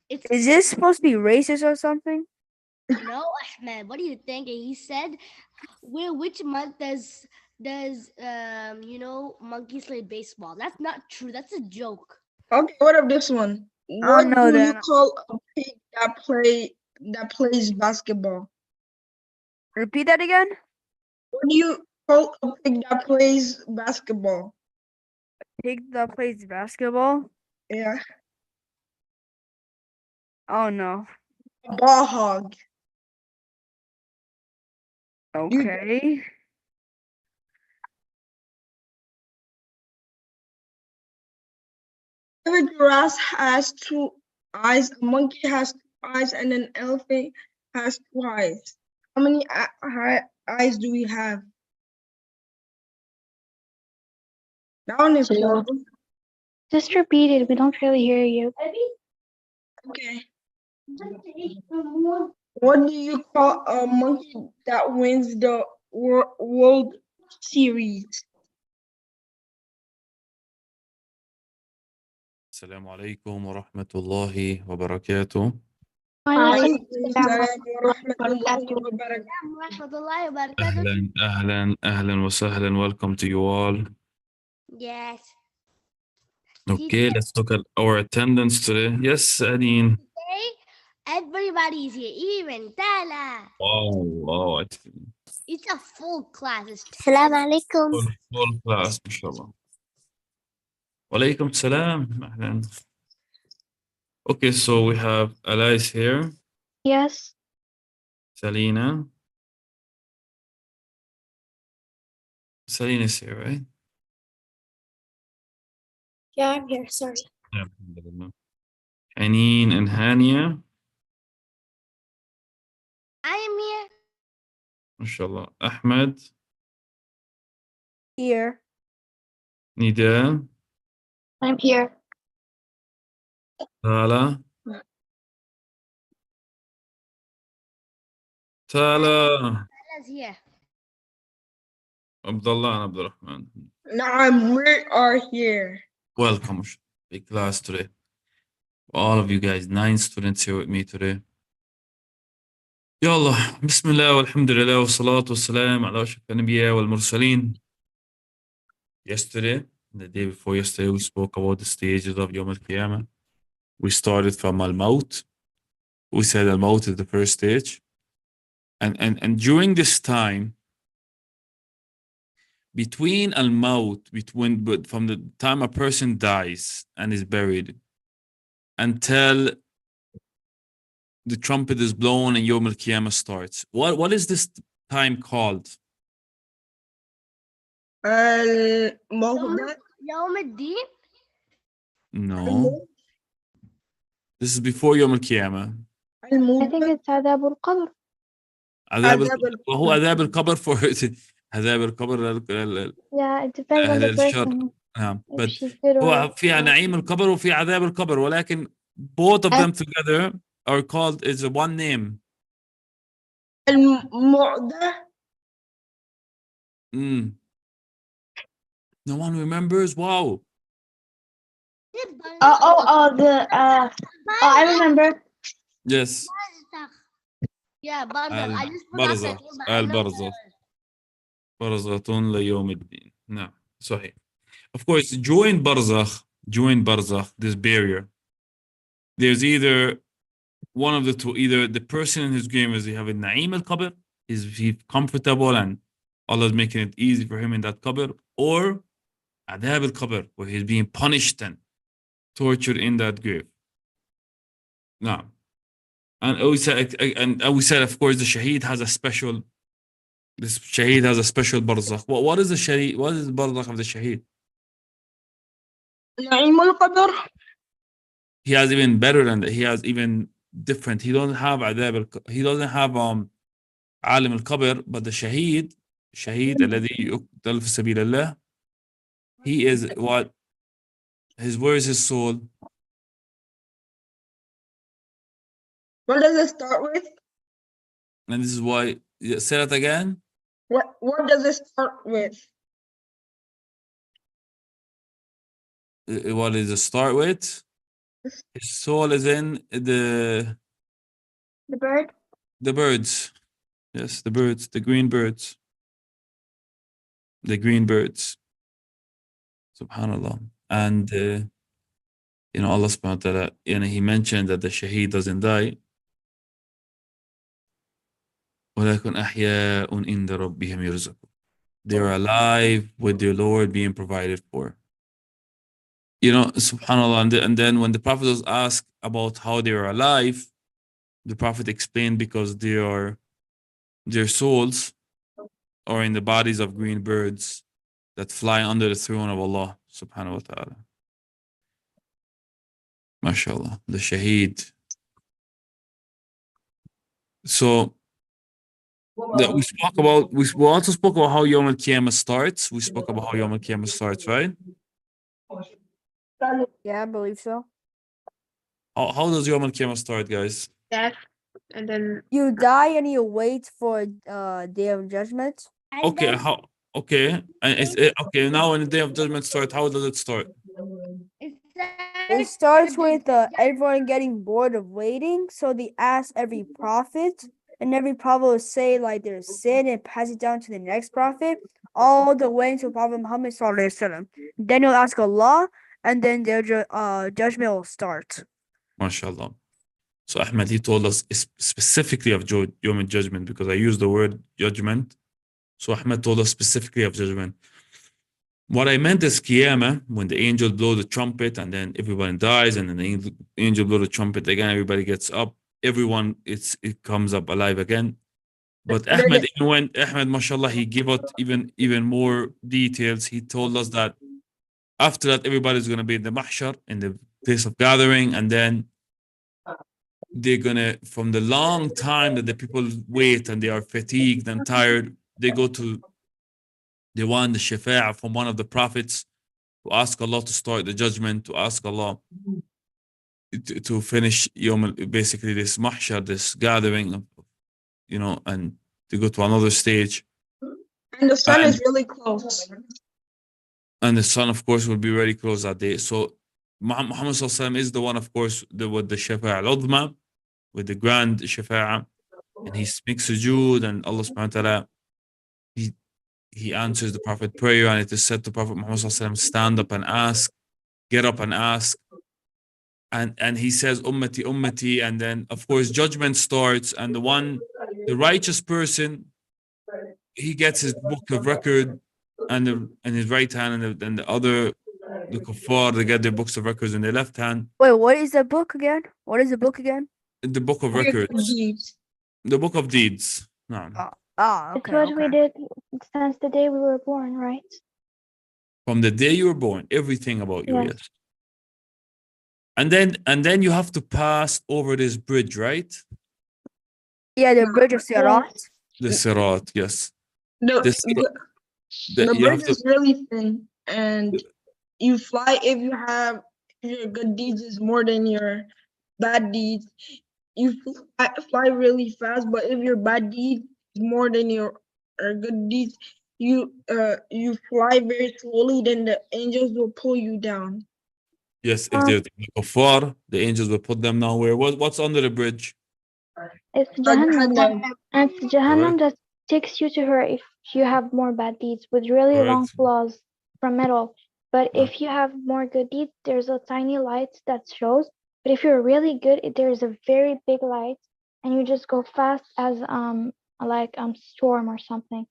it's Is this supposed to be racist or something? no, Ahmed. What do you think? He said, which month does monkeys play baseball? That's not true. That's a joke. Okay, what of this one? I What don't know do you that. call a pig that plays basketball? Repeat that again. What do you call a pig that plays basketball? Pig that plays basketball. Yeah, Oh no. a ball hog. Okay. Every giraffe has two eyes, a monkey has two eyes, and an elephant has two eyes. How many eyes do we have? That one is Hello. simple. Just repeat it. We don't really hear you. Okay. What do you call a monkey that wins the World Series? السلام عليكم ورحمة الله وبركاته. وعليكم السلام ورحمة الله وبركاته. Warahmatullahi wabarakatuh. أهلا أهلا أهلا وسهلا. Welcome to you all. Yes. Okay, let's look at our attendance today. Yes, Adine. Today, everybody's here. Even Tala. Wow. It's a full class. It's Salam alaikum. Full class, ما شاء الله. وعليكم السلام. أهلا. Okay, so we have Alice here. Yes. Salina. Salina's here, right? Yeah, I'm here. Sorry. Yeah. Anine and Hania. I am here. MashaAllah. Ahmed. Here. Nida. I'm here. Tala. Tala. Tala's here. Abdullah and Abdurrahman. Naam, we are here. Welcome. Big class today. All of you guys, 9 students here with me today. Yallah. Bismillah walhamdulillah wa salatu wa salam ala ashraf al-anbiya wal mursaleen. Yesterday, the day before yesterday, we spoke about the stages of Yawm al-Qiyamah. We started from al-Maut. We said al-Maut is the first stage. And during this time, between al-Maut, but from the time a person dies and is buried until the trumpet is blown and Yawm al-Qiyamah starts. What is this time called? Al-Mawda. Yawm al-Din? No. This is before Yawm al-Qiyamah. I think it's Adab al-Qabr. وهو عذاب القبر for عذاب القبر Yeah, it depends on the person. نعم. If But she's good هو or في نعيم القبر وفي عذاب القبر ولكن both of them together are called is one name. Al-Mu'da. No one remembers? Wow. I remember. Yes. Yeah, Barzakh. I just forgot that name, but I know البرزخ. برزة ليوم الدين. No, صحيح. Of course, join Barzakh, this barrier. There's either one of the two, either the person in his game is he have a Na'im al-Qabr, is he comfortable and Allah is making it easy for him in that Qabr, or Adab al-Qabr, where he's being punished and tortured in that grave. Now, and we said, of course, the Shaheed has a special. This Shaheed has a special Barzakh. What is the Shaheed? What is the Barzakh of the Shaheed? Na'im al-Qadr. He has even better than that. He has even different. He doesn't have Adab. He doesn't have Alim al-Qabr, but the Shaheed الذي يقتل في سبيل الله. He is what? Where is his soul? What does it start with? And this is why. Say that again. What does it start with? What does it start with? His soul is in The bird? the birds. Yes, the birds, the green birds. The green birds. Subhanallah. And Allah subhanahu wa ta'ala, he mentioned that the shaheed doesn't die. وَلَكُنْ أَحْيَاءٌ عِنْدَ رَبِّهِمْ يُرْزَقُونَ. They are alive with their Lord being provided for. Subhanallah. And then when the Prophet was asked about how they are alive, the Prophet explained because their souls are in the bodies of green birds that fly under the throne of Allah subhanahu wa ta'ala. MashaAllah, the shaheed. So that we also spoke about how Yawm al-Qiyamah starts. We spoke about how Yawm al-Qiyamah starts, right? Yeah, I believe so. How does Yawm al-Qiyamah start, guys? Death. And then You die and you wait for Day of Judgment. And Okay, then okay. And okay, now when the Day of Judgment starts, how does it start? It starts with everyone getting bored of waiting, so they ask every prophet, and every prophet will say like their sin and pass it down to the next prophet, all the way until Prophet Muhammad sallallahu alaihi wasallam. Then you'll ask Allah, and then their judgment will start. MashaAllah. So Ahmed, he told us specifically of Yawm al-Judgment because I used the word judgment. So Ahmed told us specifically of judgment. What I meant is Qiyamah, when the angel blow the trumpet and then everyone dies, and then the angel blow the trumpet again, everybody gets up, everyone it comes up alive again. But Ahmed, mashallah, he gave out even more details. He told us that after that, everybody's gonna be in the mahshar, in the place of gathering, and then they're gonna, from the long time that the people wait and they are fatigued and tired, they go to they want the shafa'ah from one of the prophets to ask Allah to start the judgment, to ask Allah to finish basically this mahshar, this gathering, and to go to another stage. And the sun is really close. And the sun, of course, will be very close that day. So Muhammad Sallallahu Alaihi Wasallam is the one, of course, with the shafa'ah al-udma, with the grand shafa'ah, and he makes sujood, and Allah subhanahu wa ta'ala, he answers the Prophet prayer, and it is said to Prophet Muhammad Sallallahu Alaihi Wasallam, stand up and ask, get up and ask. And he says, Ummati, Ummati, and then of course judgment starts, and the righteous person, he gets his book of record and his right hand, and the other, the kuffar, they get their books of records in their left hand. Wait, what is the book again? What is the book again? The book of records. The book of deeds. No. Okay. It's what we did since the day we were born, right? From the day you were born, everything about you, Yes. yes. And then you have to pass over this bridge, right? Yeah, the bridge of Sirat. The Sirat, yes. The You have bridge is really thin, and you fly if your good deeds is more than your bad deeds. You fly really fast, but if your bad deed is more than your good deeds, you fly very slowly. Then the angels will pull you down. Yes, if they're the kuffar, the angels will put them down where? What's under the bridge? It's Jahannam. And it's Jahannam Correct. that takes you to her if you have more bad deeds with really long Correct. flaws from metal. But Right. if you have more good deeds, there's a tiny light that shows. But if you're really good, there's a very big light, and you just go fast as storm or something.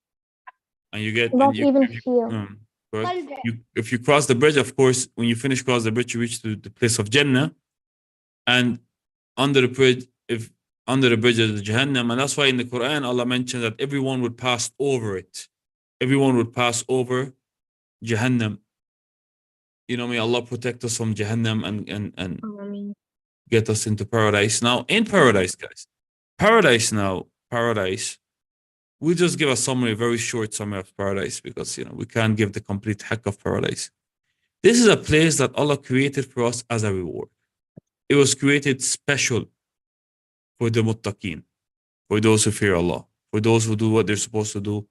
And you get You don't even feel. correct. If you cross the bridge, of course, when you finish cross the bridge, you reach to the place of Jannah, and under the bridge is the Jahannam, and that's why in the Quran Allah mentioned that everyone would pass over it. Everyone would pass over Jahannam. May Allah protect us from Jahannam and get us into paradise. Now, in paradise, guys, paradise. We'll just give a very short summary of paradise, because we can't give the complete haqq of paradise. This is a place that Allah created for us as a reward. It was created special for the muttaqeen, for those who fear Allah, for those who do what they're supposed to do.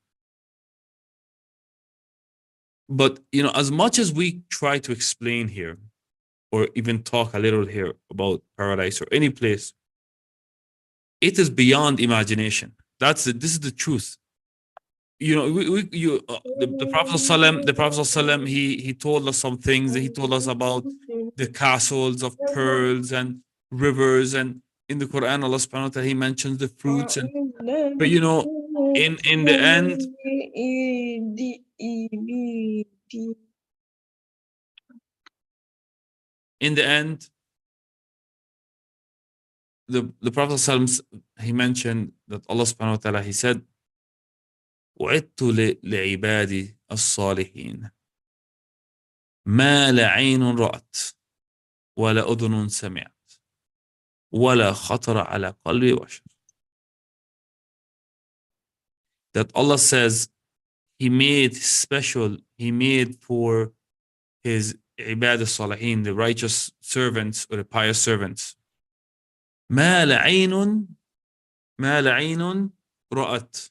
But as much as we try to explain here or even talk a little here about paradise or any place, it is beyond imagination. This is the truth. You know, the Prophet ﷺ, he told us some things. He told us about the castles of pearls and rivers, and in the Quran, Allah subhanahu wa ta'ala, he mentions the fruits, and but you know, in the end, the Prophet ﷺ, he mentioned that Allah subhanahu wa ta'ala, he said, وعدت لعبادي الصالحين ما لا عين رأت ولا أذن سمعت ولا خطر على قلب بشر. That Allah says he made for his عباد الصالحين, the righteous servants or the pious servants, ما لا عين رأت,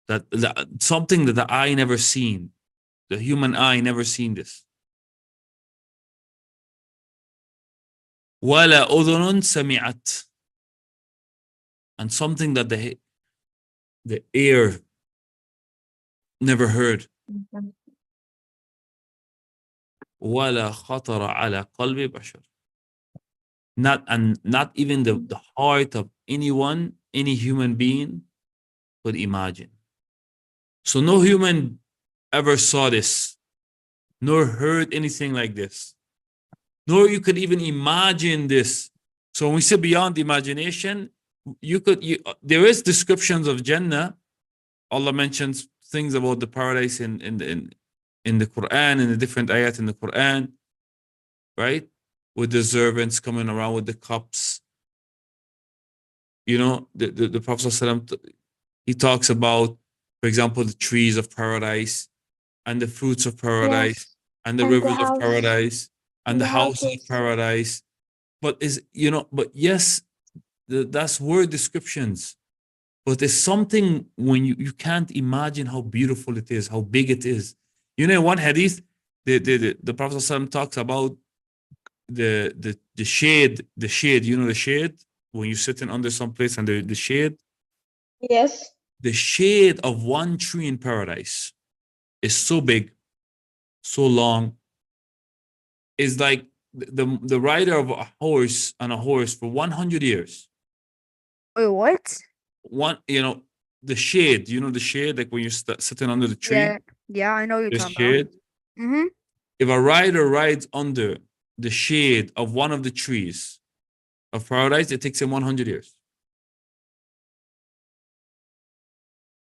that something that the eye never seen, the human eye never seen this. ولا أذن سمعت, and something that the ear never heard. ولا خطر على قلب بشر, not even the heart of anyone, any human being could imagine. So no human ever saw this, nor heard anything like this, nor you could even imagine this. So when we say beyond imagination, there is descriptions of Jannah. Allah mentions things about the paradise in the Quran, in the different ayat in the Quran, right? With the servants coming around with the cups. You know, the Prophet ﷺ, he talks about, for example, the trees of paradise and the fruits of paradise, Yes. and the And the rivers of house. paradise and the houses of houses. paradise. But yes, that's word descriptions. But there's something when you can't imagine how beautiful it is, how big it is. You know, one hadith, the Prophet ﷺ talks about the shade, you know, the shade, when you're sitting under some place and the shade. Yes. The shade of one tree in paradise is so big, so long. It's like the rider of a horse for 100 years. Wait, what? The shade, the shade, like when you're sitting under the tree. Yeah, I know what you're The talking shade. about. Mm-hmm. If a rider rides under the shade of one of the trees of paradise, it takes him 100 years.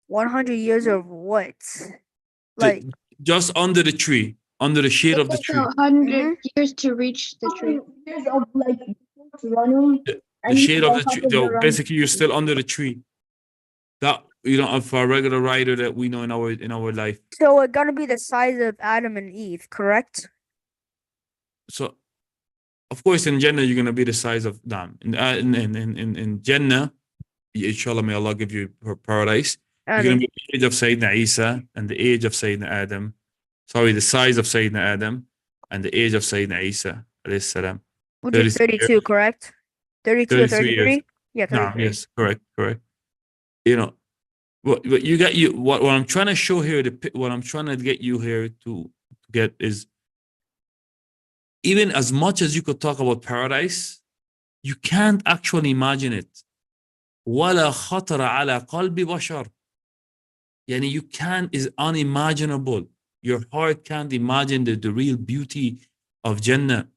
100 years of what? Like, just under the tree, under the shade of the tree. 100 years to reach the tree. Years of like running. The shade of the tree. So basically, you're still under the tree. That, for a regular rider that we know in our life. so it's gonna be the size of Adam and Eve, correct? So, of course, in Jannah, you're gonna be the size of them. In Jannah, inshallah, may Allah give you paradise. You're gonna be the age of Sayyidina Isa and the age of Sayyidina Adam. Sorry, the size of Sayyidina Adam and the age of Sayyidina Isa alayhi salam. Which is 32, correct? 32 or 33 years. 33? Yeah, 33. Yes, correct. What I'm trying to show here, what I'm trying to get you here to get is, even as much as you could talk about paradise, you can't actually imagine it. ولا خطر على قلب بشر. Yani you can't, is unimaginable. Your heart can't imagine the real beauty of Jannah.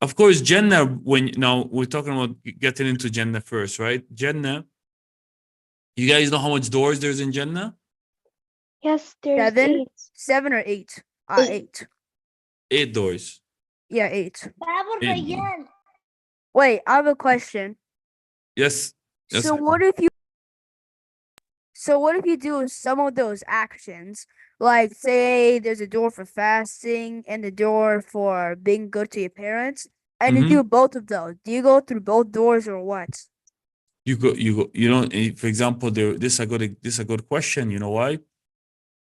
Of course, Jannah, now we're talking about getting into Jannah first, right? Jannah, you guys know how much doors there's in Jannah? Yes, there's 7? 8. 7 or 8? 8. 8 doors. Yeah, 8. Eight. Wait, I have a question. Yes. So what if you do some of those actions, like say there's a door for fasting and a door for being good to your parents, and you do both of those? Do you go through both doors or what? You go. For example, this is a good question. You know why?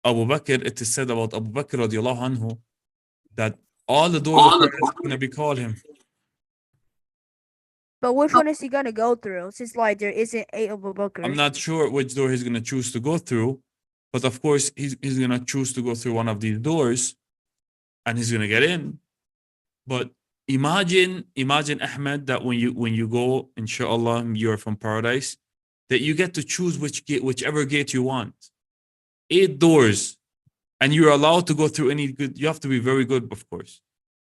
Abu Bakr, it is said about Abu Bakr radiallahu anhu, that all the doors of paradise are going to be called him. But which one is he gonna go through? Since like there isn't 8 Abu Bakr. I'm not sure which door he's going to choose to go through, but of course he's going to choose to go through one of these doors, and he's going to get in. But imagine Ahmed, that when you go, inshallah, you're from paradise, that you get to choose whichever gate you want. 8 doors, and you're allowed to go through any good. You have to be very good, of course.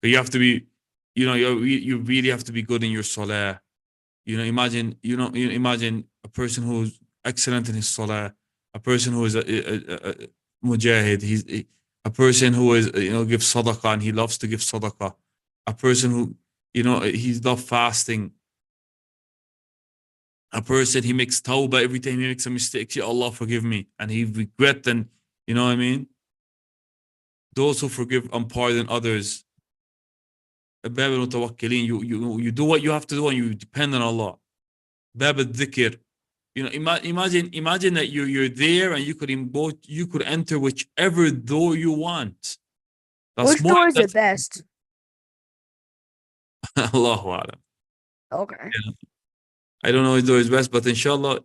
But you have to be, you really have to be good in your salah. Imagine a person who's excellent in his salah, a person who is a mujahid. He's a person who is, gives sadaqah, and he loves to give sadaqah. A person who, he loves fasting. A person, he makes tawbah every time he makes a mistake. Ya Allah, forgive me. And he regrets, and you know what I mean? Those who forgive and pardon others. Bab al-mutawakkilin, you do what you have to do, and you depend on Allah. Bab al-dhikr. Imagine that you're there, and you could enter whichever door you want. Which door is the best? Allahu A'lam. Okay. Yeah. I don't know which door is best, but inshallah,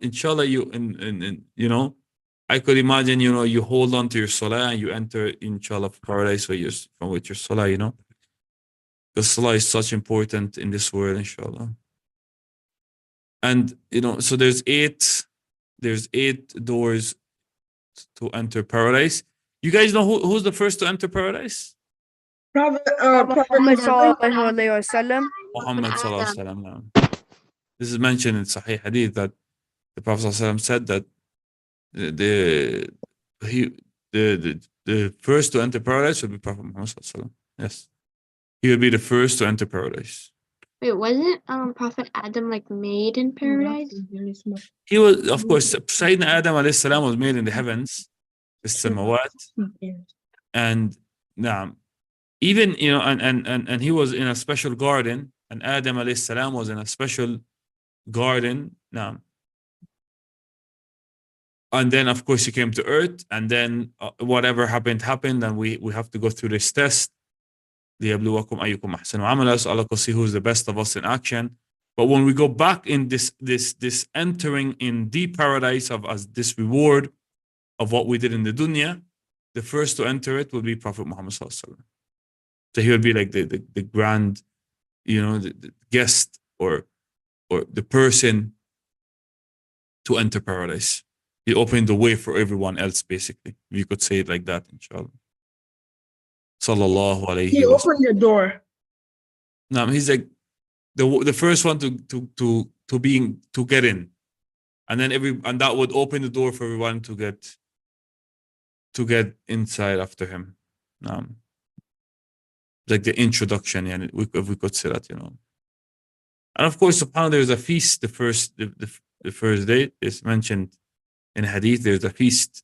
I could imagine, you hold on to your salah, and you enter, inshallah, paradise with your salah, because salah is such important in this world, inshallah. And so there's eight doors to enter paradise. You guys know who's the first to enter paradise? Prophet Muhammad sallallahu alaihi wasallam. Muhammad sallallahu alaihi wasallam. This is mentioned in Sahih Hadith that the Prophet sallallahu alaihi wasallam said that the first to enter paradise would be Prophet Muhammad sallallahu alaihi wasallam. Yes, he would be the first to enter paradise. Wait, wasn't Prophet Adam made in paradise? He was, of course, Sayyidina Adam alayhi salam was made in the heavens, the samawat, and even and he was in a special garden, and Adam alayhi salam was in a special garden. And then, of course, he came to earth, and then whatever happened, and we have to go through this test. ليبلوكم أيكم أحسن عملا, so Allah will see who's the best of us in action. But when we go back in this entering in the paradise as this reward of what we did in the dunya, the first to enter it will be Prophet Muhammad sallallahu alaihi wasallam. So he will be like the grand, the guest or the person to enter paradise. He opened the way for everyone else, basically. You could say it like that, inshallah. Sallallahu alayhi He wa opened the door. sallam. He's like the first one to get in, and then that would open the door for everyone to get inside after him. Like the introduction, and if we could say that, And of course, subhanAllah, there's a feast. The first day is mentioned in hadith. There's a feast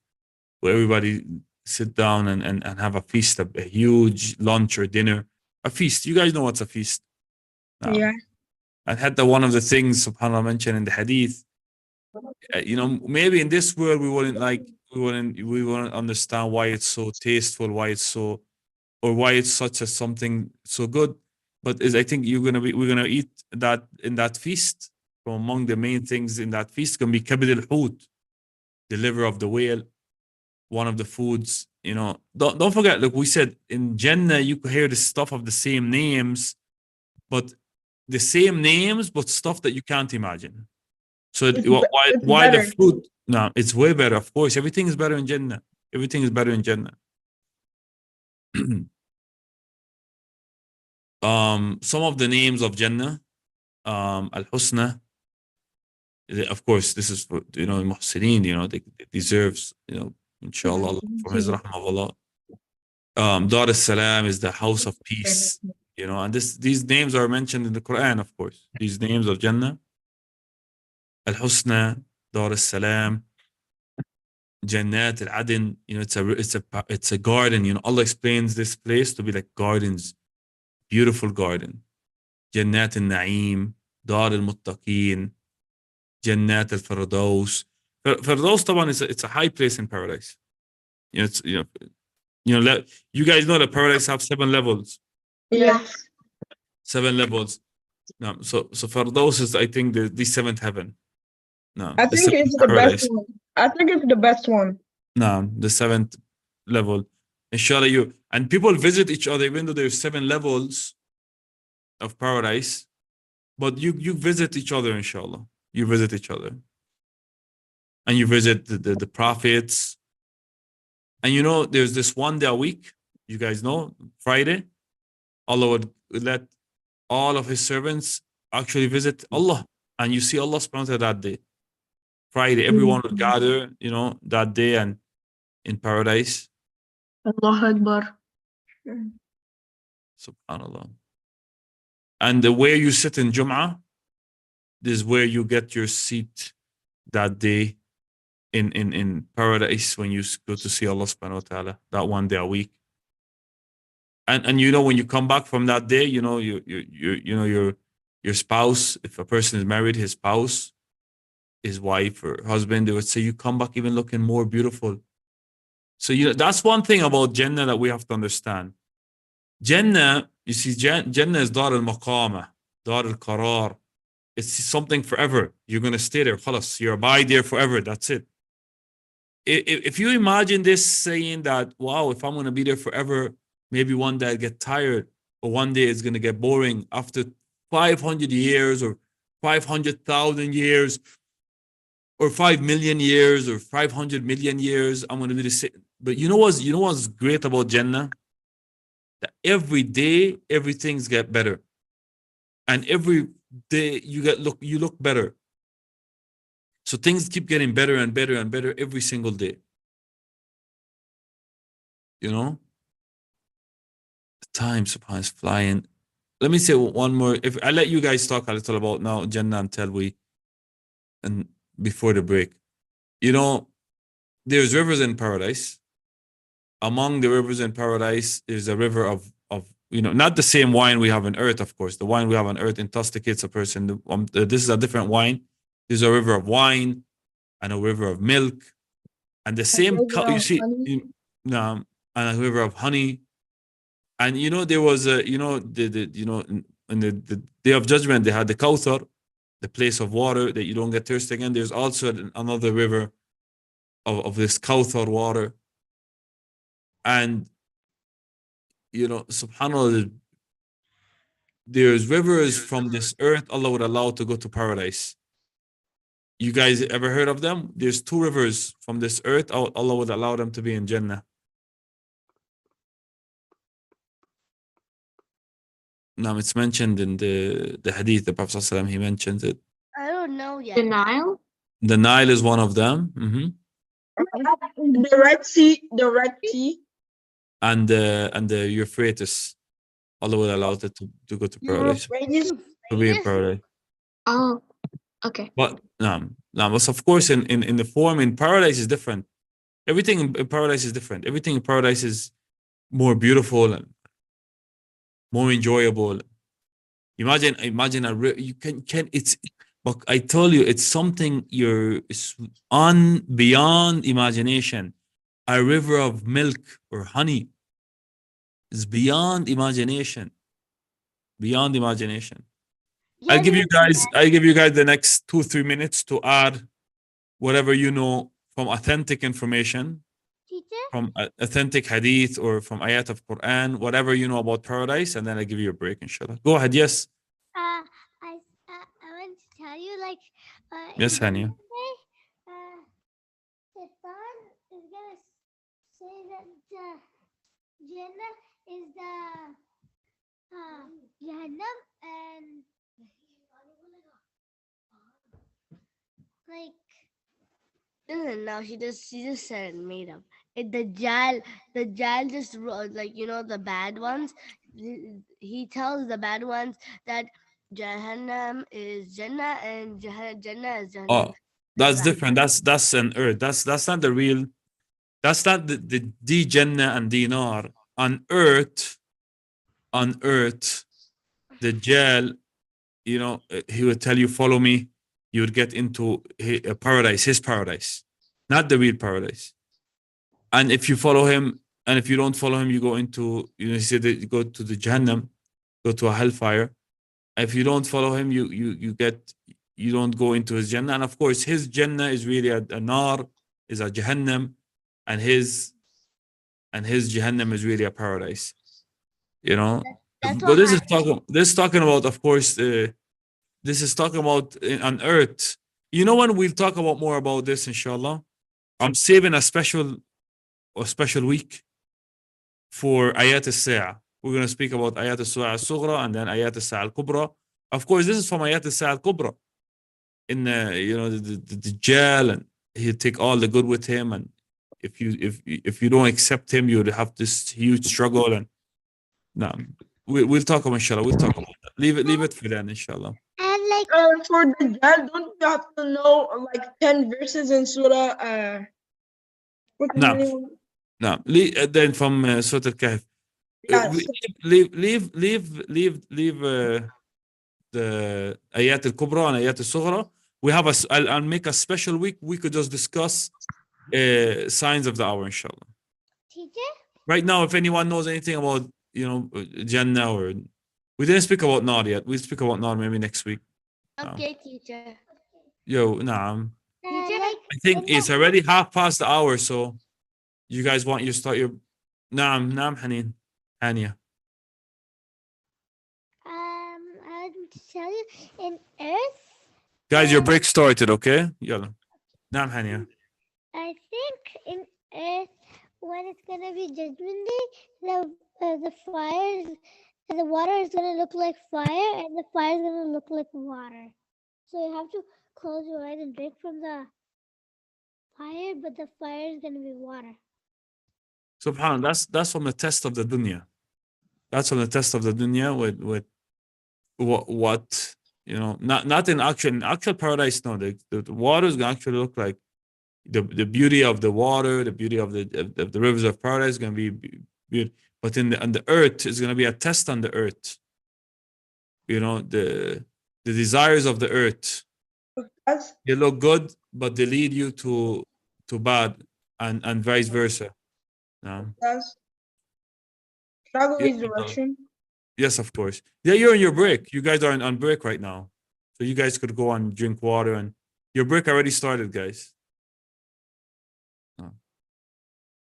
where everybody sit down and have a feast, a huge lunch or dinner, a feast. You guys know what's a feast? Yeah. And had one of the things subhanAllah mentioned in the hadith. Maybe in this world we wouldn't understand why it's so tasteful, why it's such something so good. But I think we're gonna eat that in that feast. From among the main things in that feast can be kabid al-hut, the liver of the whale. One of the foods, don't forget, look, we said in Jannah you could hear the stuff of the same names, but stuff that you can't imagine. So why the food? No, it's way better. Of course, everything is better in Jannah. Everything is better in Jannah. Some of the names of Jannah, Al-Husna. Of course, this is for Muhsineen. They deserves inshallah from his rahmah of Allah. Dar al-Salam is the house of peace. And these names are mentioned in the Quran, of course. These names of Jannah. Al-Husna, Dar al-Salam, Jannat al-Adn, it's a garden. Allah explains this place to be like gardens, beautiful garden. Jannat al-Na'im, Dar al-Muttaqeen, Jannat al-Firdaus. Firdaus, طبعا, it's a high place in paradise. You know, you guys know that paradise have 7 levels. Yes. 7 levels. No, so Firdaus is, I think, the 7th heaven. No, I the think 7th it's the paradise. best one. I think it's the best one. No, the 7th level. Inshallah, and people visit each other, even though there's 7 levels of paradise, but you visit each other, inshallah. You visit each other. And you visit the prophets. And you know, there's this one day a week, you guys know, Friday, Allah would let all of his servants actually visit Allah. And you see Allah subhanahu wa ta'ala that day. Friday, everyone would gather, you know, that day and in paradise. Allah Akbar. Subhanallah. And the way you sit in Jum'ah, this is where you get your seat that day in paradise when you go to see Allah subhanahu wa ta'ala, that one day a week. And you know, when you come back from that day, you know, your spouse, if a person is married, his spouse, his wife or husband, they would say you come back even looking more beautiful. So you know, that's one thing about Jannah that we have to understand. Jannah, you see, Jannah is Dar al-Maqama, Dar al-Qarar. It's something forever. You're going to stay there. Khalas, you're abide there forever. That's it. If you imagine this saying that, wow, if I'm going to be there forever, maybe one day I'll get tired, or one day it's going to get boring. After 500 years or 500,000 years or 5 million years or 500 million years, I'm going to be the same. But you know what's great about Jannah? That every day, everything's get better. And every day you look better. So things keep getting better and better and better every single day. You know? The time, subhanAllah, is flying. Let me say one more. If I let you guys talk a little about now Jannah and before the break. You know, there's rivers in paradise. Among the rivers in paradise is a river of you know, not the same wine we have on earth, of course. The wine we have on earth intoxicates a person. This is a different wine. There's a river of wine and a river of milk, and the same you see, and a river of honey. And you know, there was a, you know, in the day of judgment, they had the Kawthar, the place of water that you don't get thirsty again. There's also another river of this Kawthar water. And you know, subhanAllah, there's rivers from this earth Allah would allow to go to paradise. You guys ever heard of them? There's 2 rivers from this earth Allah would allow them to be in Jannah. Now it's mentioned in the hadith, the Prophet ﷺ, he mentions it. I don't know yet. The Nile? The Nile is one of them. The Red Sea. And the Euphrates, Allah will allow it to go to paradise. To be in paradise. Oh, okay. But but of course in the form in paradise is different. Everything in paradise is different. Everything in paradise is more beautiful and more enjoyable. Imagine you can it's, but I tell you, it's something it's beyond imagination. A river of milk or honey is beyond imagination. Beyond imagination. Yeah, I give you guys the next 2-3 minutes to add whatever you know from authentic information, teacher? from authentic hadith or from ayat of Quran, whatever you know about paradise, and then I give you a break, inshallah. Go ahead, yes. I want to tell you, like, Yes, Hania. Satan is gonna say that Jannah is the Jahannam, and like, no, she just said it made up. The Dajjal just wrote, like, you know, the bad ones. He tells the bad ones that Jahannam is Jannah and Jannah is Jahannam. Oh, that's different. That's an earth. That's not the real. That's not the Jannah and Dinar on earth. On earth, the Dajjal, you know, he would tell you, follow me. You would get into paradise, his paradise, not the real paradise. And if you follow him and if you don't follow him, you go into, he said that you go to the Jahannam, go to a hellfire. If you don't follow him, you don't go into his Jannah. And of course, his Jannah is really a nar, is a Jahannam, and his Jahannam is really a paradise. That's But what this is talking about, of course, this is talking about on earth. When we'll talk about more about this, inshallah. I'm saving a special week for Ayat al-Sa'a. We're going to speak about Ayat al-Sa'a al-Sughra and then Ayat al-Sa'a al-Kubra. Of course, this is from Ayat al-Sa'a al-Kubra. In the jail, and he'll take all the good with him, and if you don't accept him, you'll have this huge struggle. And no, we'll talk about, inshallah. We'll talk about that. Leave it for then, inshallah. And like For the jail, don't you have to know like 10 verses in Surah? What's the No. name? No, then from Surah Al-Kahf. Yes. Leave the Ayat al-Kubra and Ayat al-Sughra. We have I'll make a special week. We could just discuss signs of the hour, inshallah. teacher, Right now, if anyone knows anything about, Jannah, or we didn't speak about Nar yet. We'll speak about Nar maybe next week. okay, teacher. Yo, naam. Teacher, I think it's already 1/2 the hour, so you guys want you to start your naam Haneen. Hania. I want to tell you, in Earth, Guys, your break started, okay? Yalla. Naam Hania. I think in Earth, when it's gonna be Judgment Day, the fires, the water is gonna look like fire, and the fire is gonna look like water. So you have to close your eyes and drink from the fire, but the fire is gonna be water. Subhanallah, that's from the test of the dunya. That's from the test of the dunya with what not in actual paradise. No, the water is gonna actually look like the beauty of the water, the beauty of the rivers of paradise is gonna be beautiful. But on the earth is gonna be a test on the earth. The desires of the earth. Yes. They look good, but they lead you to bad, and vice versa. No. Yes. Should I go Yeah, use the restroom? Yes, of course. Yeah, you're on your break. You guys are on break right now. So you guys could go and drink water, and your break already started, guys.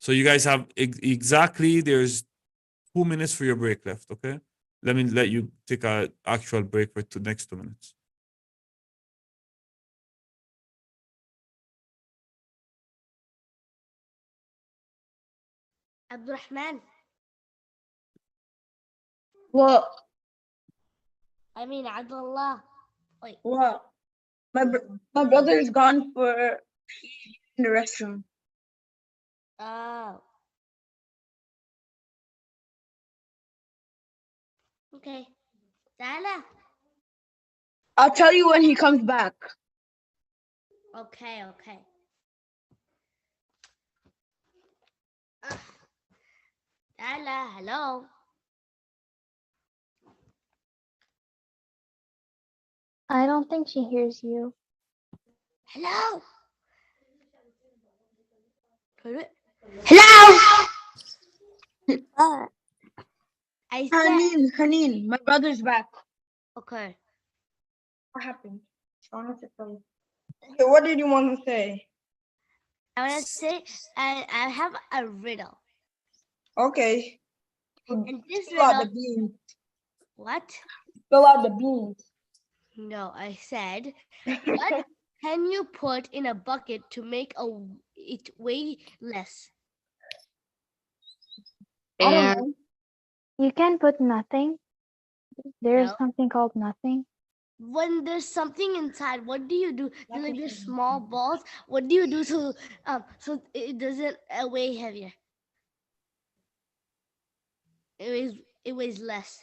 So you guys have exactly, there's 2 minutes for your break left, okay? Let me let you take an actual break for the next 2 minutes. Abdurrahman, What? I mean Abdullah. Wait, What? My brother is gone for in the restroom. oh. Okay. Dana. I'll tell you when he comes back. Okay. Dana, hello. I don't think she hears you. Hello. Hello. I said Haneen, my brother's back. okay. What happened? I wanted to tell you. Okay, what did you want to say? I want to say I have a riddle. Okay. And this Fill out the riddle. beans. What? Fill out the beans. No, I said what can you put in a bucket to make it weigh less? I Air. don't know. You can put nothing. There's No. something called nothing. When there's something inside, what do you do? Like there's small balls. What do you do so it doesn't weigh heavier? It weighs less.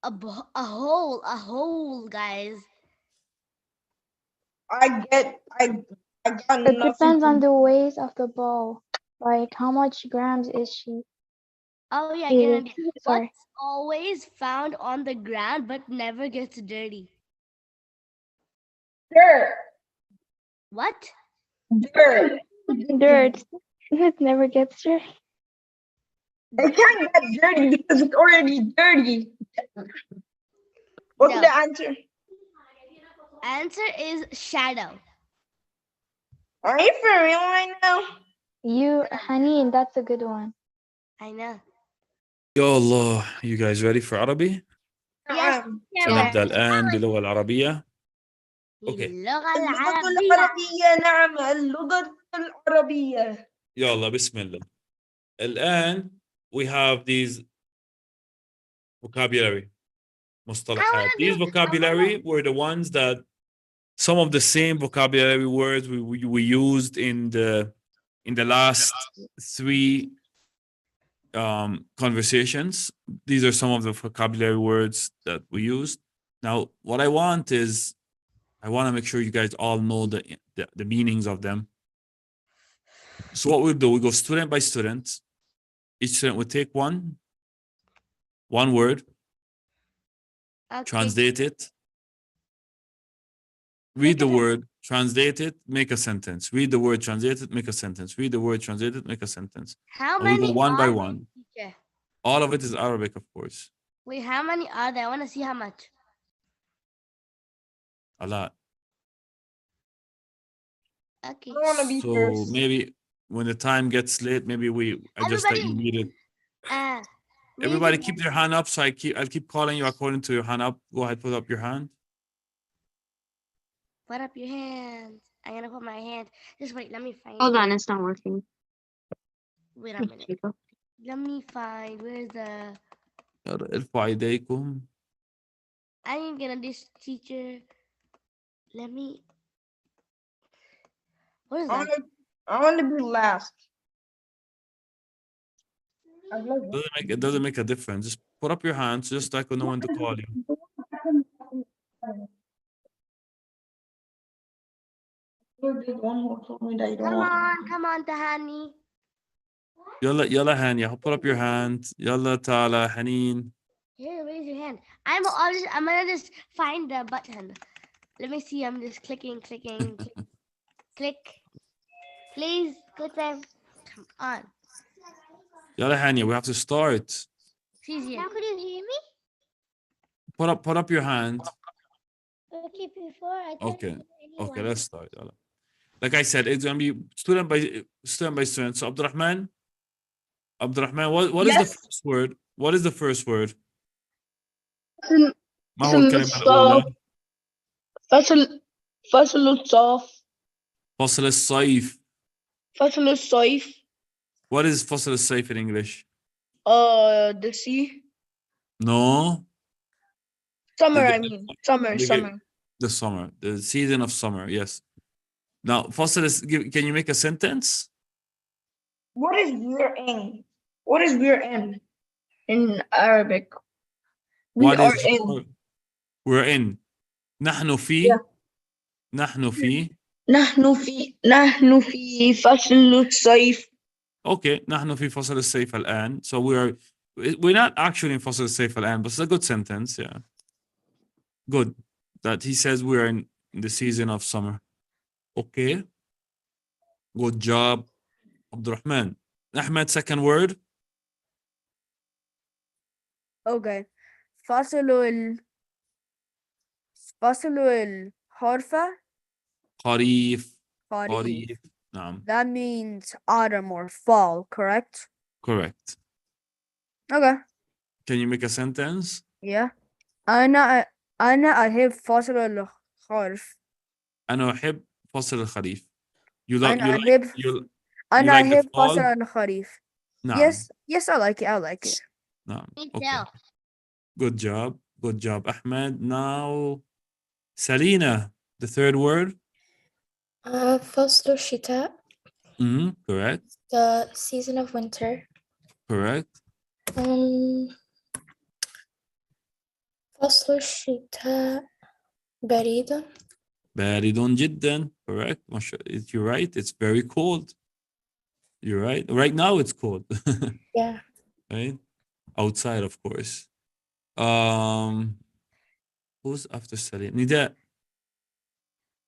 A hole, guys. I got It nothing. depends on the weight of the ball. Like how much grams is she? Oh yeah, I get an idea. Sorry. What's always found on the ground but never gets dirty? Dirt. What? Dirt. Dirt. It never gets dirty. It can't get dirty because it's already dirty. What's No. the answer? Answer is shadow. Are you for real right now? Haneen, that's a good one. I know. يا الله, you guys ready for Arabic? Yes. سنبدأ الآن باللغة العربية. Okay. اللغة اللغة العربية. العربية. نعم، اللغة العربية. يلا بسم الله. الآن we have these vocabulary مصطلحات. These vocabulary were the ones that some of the same vocabulary words we used in the last three conversations. These are some of the vocabulary words that we used. Now, what I want is I want to make sure you guys all know the meanings of them. So what we'll do, we go student by student. Each student will take one word, Okay. translate it, read the word, translate it, make a sentence. Read the word, translate it, make a sentence. Read the word, translate it, make a sentence. How And we many go one by are one. there, teacher? All of it is Arabic, of course. Wait, how many are there? I want to see how much. A lot. Okay. I don't want to be So first. maybe when the time gets late, maybe I just let you read it. Uh, Everybody read it. keep their hand up. So I'll keep calling you according to your hand up. Go ahead, put up your hand. Put up your hands. I'm gonna put my hand. Just wait. Let me find. Hold on, it's not working. Wait a There minute. you go. Let me find. Where's the? يلا ارفعوا ايديكم. I didn't get on this teacher. Let me. What is that? I want to be last. It doesn't make a difference. Just put up your hands, just like I know when to call you. You're the one who told me that you don't Come want. on, come on, Tahani. يلا هانية, put up your hand. يلا تعالى حنين. Here, raise your hand. I'm gonna just find the button. Let me see. I'm just clicking, click. Please, click them. Come on. يلا هانية, we have to start. She's here. Now could you hear me? Put up your hand. Okay, before I Okay. Okay, let's start. يلا. Like I said, it's gonna be student by student. So Abdurrahman, what is the Yes. first word? What is the first word? ما هو فصل الكلمة الأولى؟ الصيف. فصل الصيف. فصل الصيف. فصل الصيف. What is فصل الصيف in English? The sea. No. Summer, I mean. Summer. The summer. The season of summer, yes. Now, can you make a sentence? What is we're in Arabic? We What are is in. we're in. نحن في. Yeah. نحن في. نحن في فصل الصيف. Okay, نحن في فصل الصيف الآن. So we're not actually in فصل الصيف الآن, but it's a good sentence, yeah. Good. That he says we're in the season of summer. Okay. Good job, Abdurrahman. Ahmed, second word. Okay. فصل الحرفة. خريف. خريف. نعم. That means autumn or fall, correct? Correct. Okay. Can you make a sentence? Yeah. أنا أحب فصل الخرف. أنا أحب فصل الخريف. You أنا أحب the fall? فصل الخريف. نعم. Yes, I like it. نعم. Me Okay. too. Good job, Ahmed. Now, Salina, the third word. فصل الشتاء. Correct. The season of winter. Correct. فصل الشتاء بريد. بارد جدا. Correct. You're right. It's very cold. You're right. Right now it's cold. Yeah. Right? Outside, of course. Who's after Salim? نداء.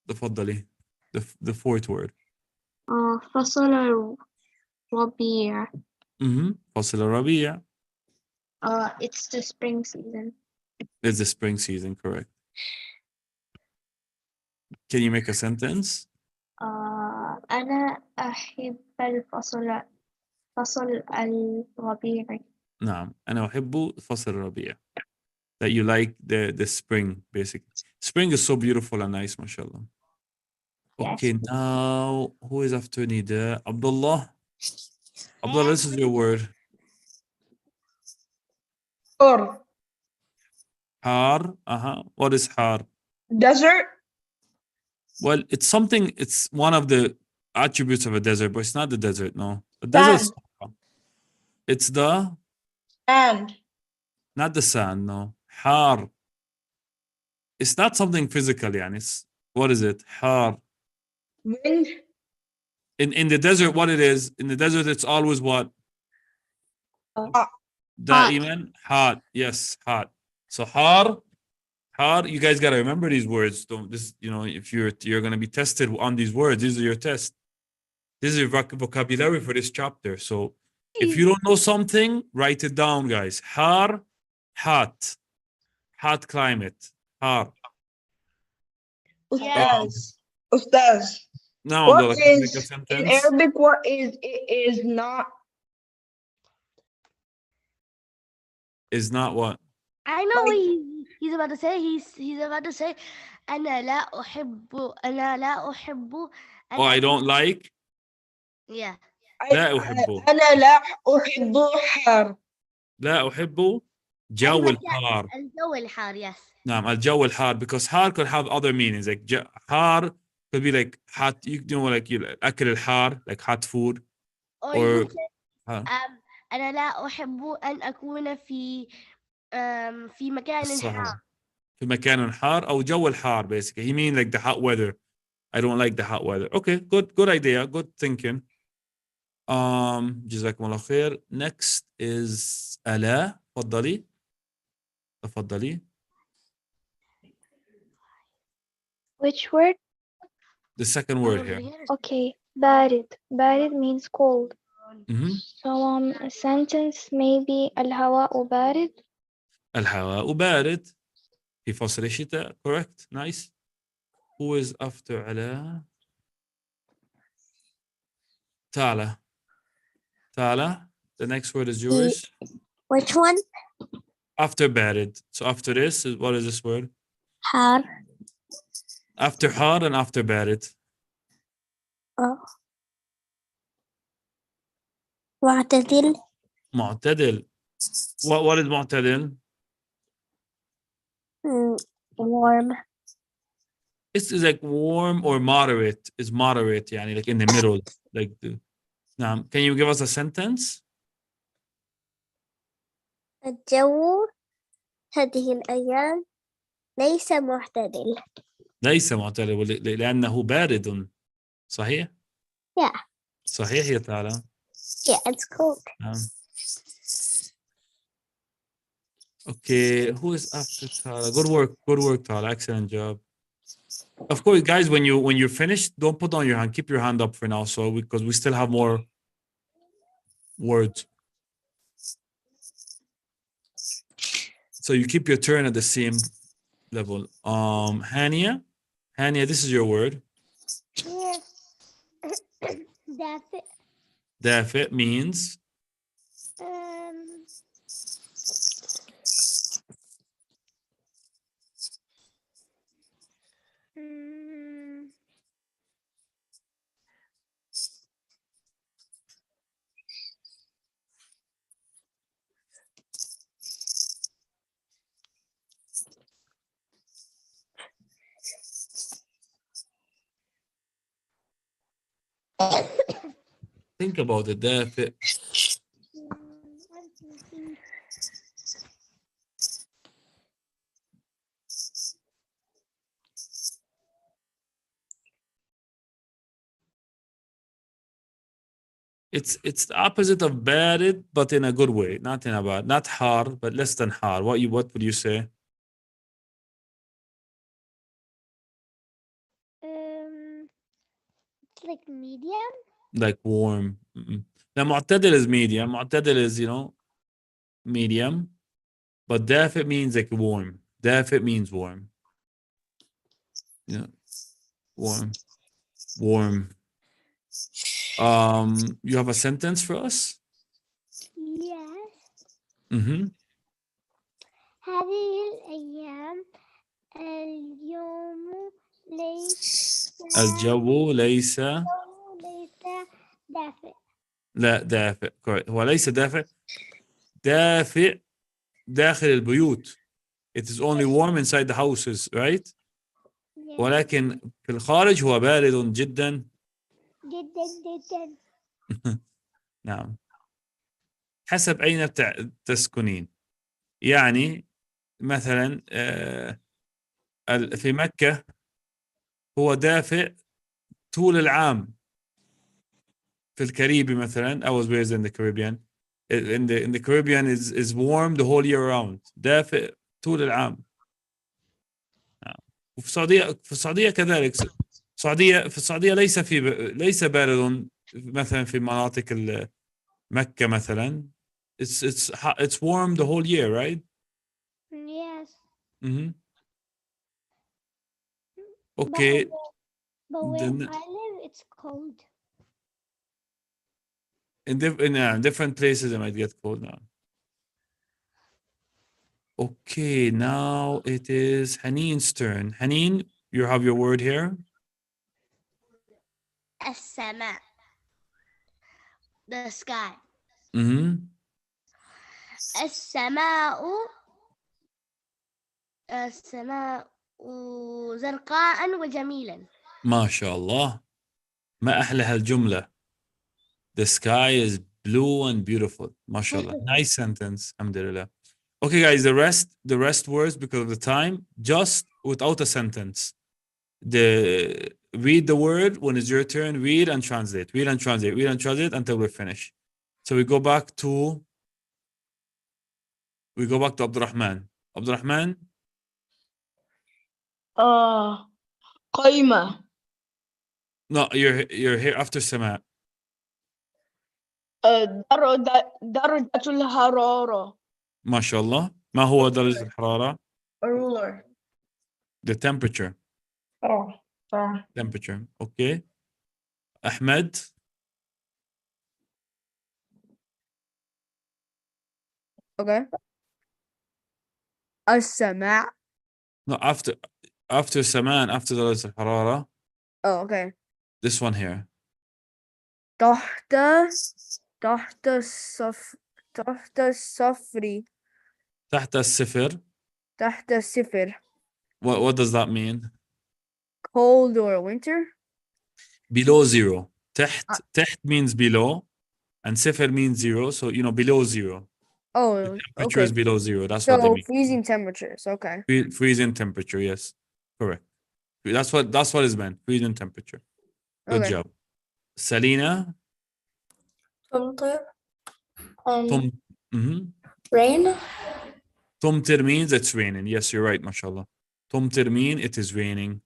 تفضلي. The fourth word. فصل ربيع. فصل الربيع. It's the spring season. It's the spring season, correct. Can you make a sentence? أنا أحب فصل الربيع. نعم أنا أحب فصل الربيع. That you like the spring, basically. Spring is so beautiful and nice, mashallah. Okay, Yes. now who is after Nida? Abdullah. Abdullah, this is your word. Or Har. What is har? desert. Well, it's something, it's one of the attributes of a desert, but it's not the desert, no. The desert, Sand. it's the, And not the sand, no. Har. It's not something physical, yani. It's, what is it? Har. wind. In the desert, what it is, in the desert, it's always what? Hot. Da'iman, hot. Yes, hot. So har, you guys gotta remember these words. Don't this, if you're gonna be tested on these words, these are your tests. This is your vocabulary for this chapter. So if you don't know something, write it down, guys. Har, hot climate. Har. Ustaz. Ustaz. Now, What Abdullah, can you make a is in sentence? Arabic? What is not? Is not what? I know what he's about to say. He's about to say أنا لا أحب Oh, I don't like. Yeah. لا أحبه. أنا لا أحب الحار. لا أحب جو الحار. الجو الحار, yes. نعم, الجو الحار, because har could have other meanings. Like har could be like hot, like أكل الحار, like hot food. Or Or you can say أنا لا أحب أن أكون في مكان حار. في مكان حار أو جو الحار, basically. He mean like the hot weather. I don't like the hot weather. Okay, good idea, good thinking. جزاكم الله خير. Next is آلاء. تفضلي. Which word? The second word here. Okay, بارد. بارد means cold. Mm-hmm. So a sentence maybe الهواء بارد. الهواء بارد في فصل الشتاء. Correct. Nice. Who is after علاء? Tala. The next word is yours. Which one? After بارد. So after this, what is this word? حار. After har and after بارد. Oh. معتدل. معتدل. What is معتدل? Warm. It's like warm or moderate. It's moderate, يعني like in the middle. Like now, can you give us a sentence? الجو هذه الأيام ليس معتدل. ليس معتدل لأنه بارد. صحيح؟ Yeah. صحيح يا تعالى. Yeah, it's cold. Okay, who is after Tala? Good work, Tala. Excellent job. Of course, guys, when you're finished, don't put down your hand. Keep your hand up for now, so because we still have more words. So you keep your turn at the same level. Hania, this is your word. Yes. That's it. Dafit means think about it. Dafit. It's the opposite of bad, but in a good way, not in a bad, not hard, but less than hard. What would you say? It's like medium. like warm. Now معتدل is medium. معتدل is, medium. But دافئ means like warm. دافئ means warm. Warm. Warm. You have a sentence for us? Yes. Mm-hmm. هذه الأيام اليوم ليس الجو ليس دافئ. لا دافئ. correct. هو ليس دافئ. دافئ داخل البيوت. It is only warm inside the houses, right? Yes. ولكن في الخارج هو بارد جدا. جدا جدا. نعم. حسب أين تسكنين. يعني مثلا في مكة هو دافئ طول العام. في الكاريبي مثلا I was raised in the Caribbean. In the Caribbean is warm the whole year round. دافئ طول العام. وفي السعودية كذلك. في السعودية ليس بارد مثلا في مناطق مكة مثلا. It's warm the whole year, right? Yes. Mm-hmm. Okay. But where I live, it's cold. In different places it might get cold now. Okay, now it is Haneen's turn. Haneen, you have your word here. السماء. The sky. Mm-hmm. السماء زرقاء وجميلا. ما شاء الله. ما أحلى هالجملة. The sky is blue and beautiful. ما شاء الله. Nice sentence. Alhamdulillah. Okay, guys, the rest words, because of the time, just without a sentence. Read the word when it's your turn. Read and translate. Read and translate. Read and translate until we finish. So we go back to Abdurrahman. Abdurrahman. قيمة. No, you're here after Sama. درجة الحرارة. ما شاء الله. ما هو درجة الحرارة? A ruler. The temperature. Oh, sorry. Temperature. Okay. Ahmed. Okay. السماع. No, after Saman, after درجة الحرارة. Oh, okay. This one here. تحت الصفر. تحت الصفر. تحت الصفر. What does that mean? Cold or winter? Below zero. تحت means below, and صفر means zero. So below zero. Oh, The temperature okay. is below zero. That's what they So mean. freezing temperatures. Okay. Freezing temperature. Yes, correct. That's what is meant. Freezing temperature. Good Okay. job. Selena. تمطر. Mhm. Rain. تمطر means it's raining. Yes, you're right, mashallah. تمطر mean it is raining.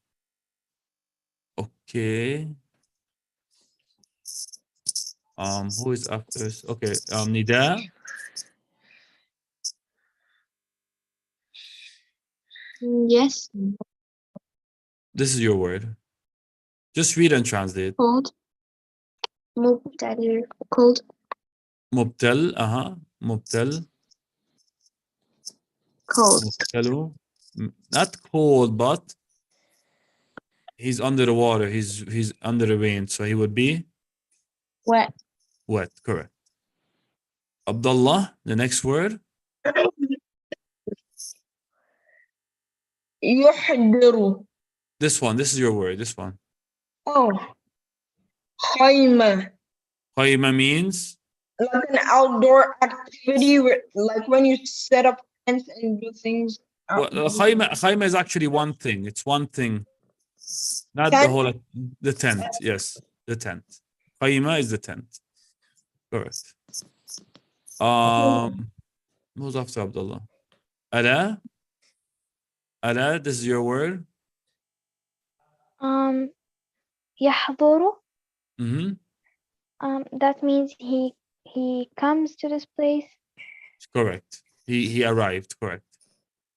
Okay. Who is after? Okay. Nida. Yes. This is your word. Just read and translate. Cold. مبتدئ. Cold. مبتل. مبتل. Cold. مبتلو. Not cold, but he's under the water. He's under the rain, so he would be Wet. wet. Correct. Abdullah, the next word. يحضر. This one. This is your word. This one. Oh. خيمة. Qayma means Like an outdoor activity, like when you set up tents and do things. Khayma is actually one thing. It's one thing, not the Tent? whole. The tent. Yes, the tent. Khayma is the tent. Correct. Who's after Abdullah? Ala. Ala, this is your word. يحضر. Mm-hmm. That means he comes to this place. Correct. He arrived. Correct.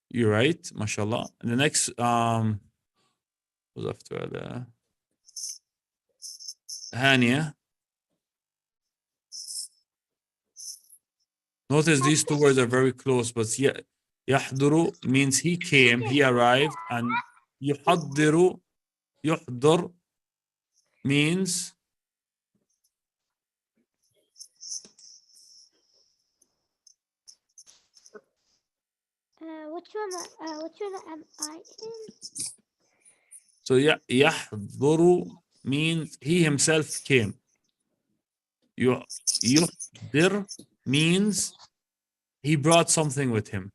You're right. MashaAllah. And the next who's after Hania. Notice these two words are very close, but يحضر means he came, he arrived, and يحضر يحضر means Which one am I in? so يحضر means he himself came. يحضر means he brought something with him.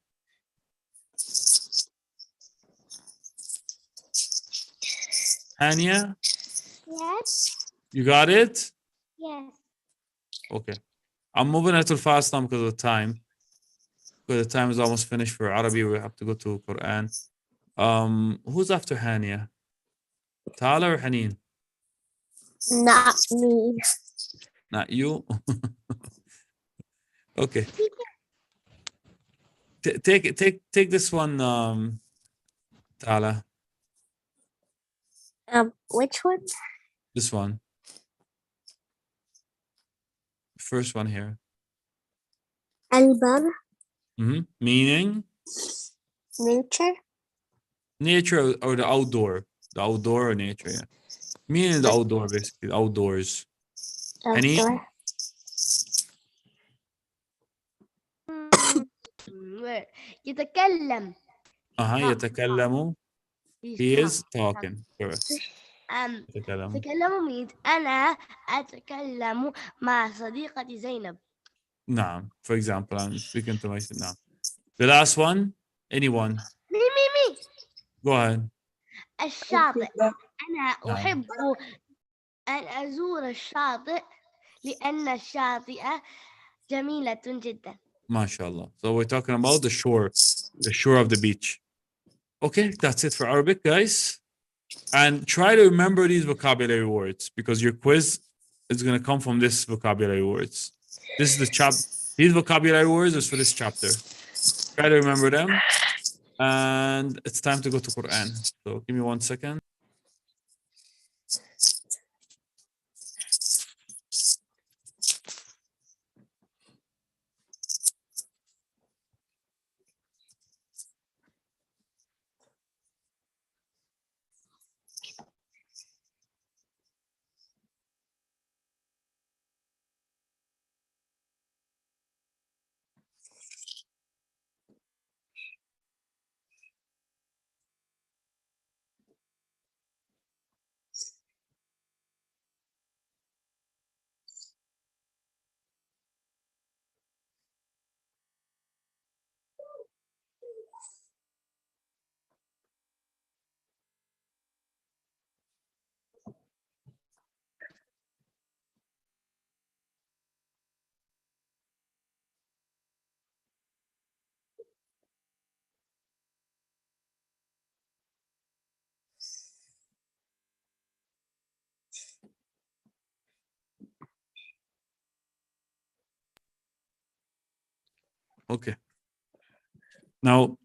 Hania, Yes. you got it? Yes. Okay. I'm moving a little fast now because of the time. Because the time is almost finished for Arabic. We have to go to Quran. Who's after Hania? Tala or Haneen? Not me. Not you. Okay. Take this one, Tala. Which one? This one. First one here. Albar. Meaning Nature. nature or the outdoor. The outdoor or nature, yeah. Meaning the outdoor, basically. The outdoors. Haneen? Outdoor. يتكلم. يتكلم. He is talking. Correct. يتكلم. يتكلم means أنا أتكلم مع صديقتي زينب. نعم. For example, I'm speaking to myself now. The last one, anyone? Me. Go ahead. الشاطئ. أنا نعم. أحب أن أزور الشاطئ لأن الشاطئ جميلة جدا. MashaAllah. So we're talking about the shore of the beach. Okay, that's it for Arabic, guys. And try to remember these vocabulary words because your quiz is going to come from this vocabulary words. This is the these vocabulary words is for this chapter. Try to remember them. And it's time to go to Quran. So give me 1 second. Okay. Now,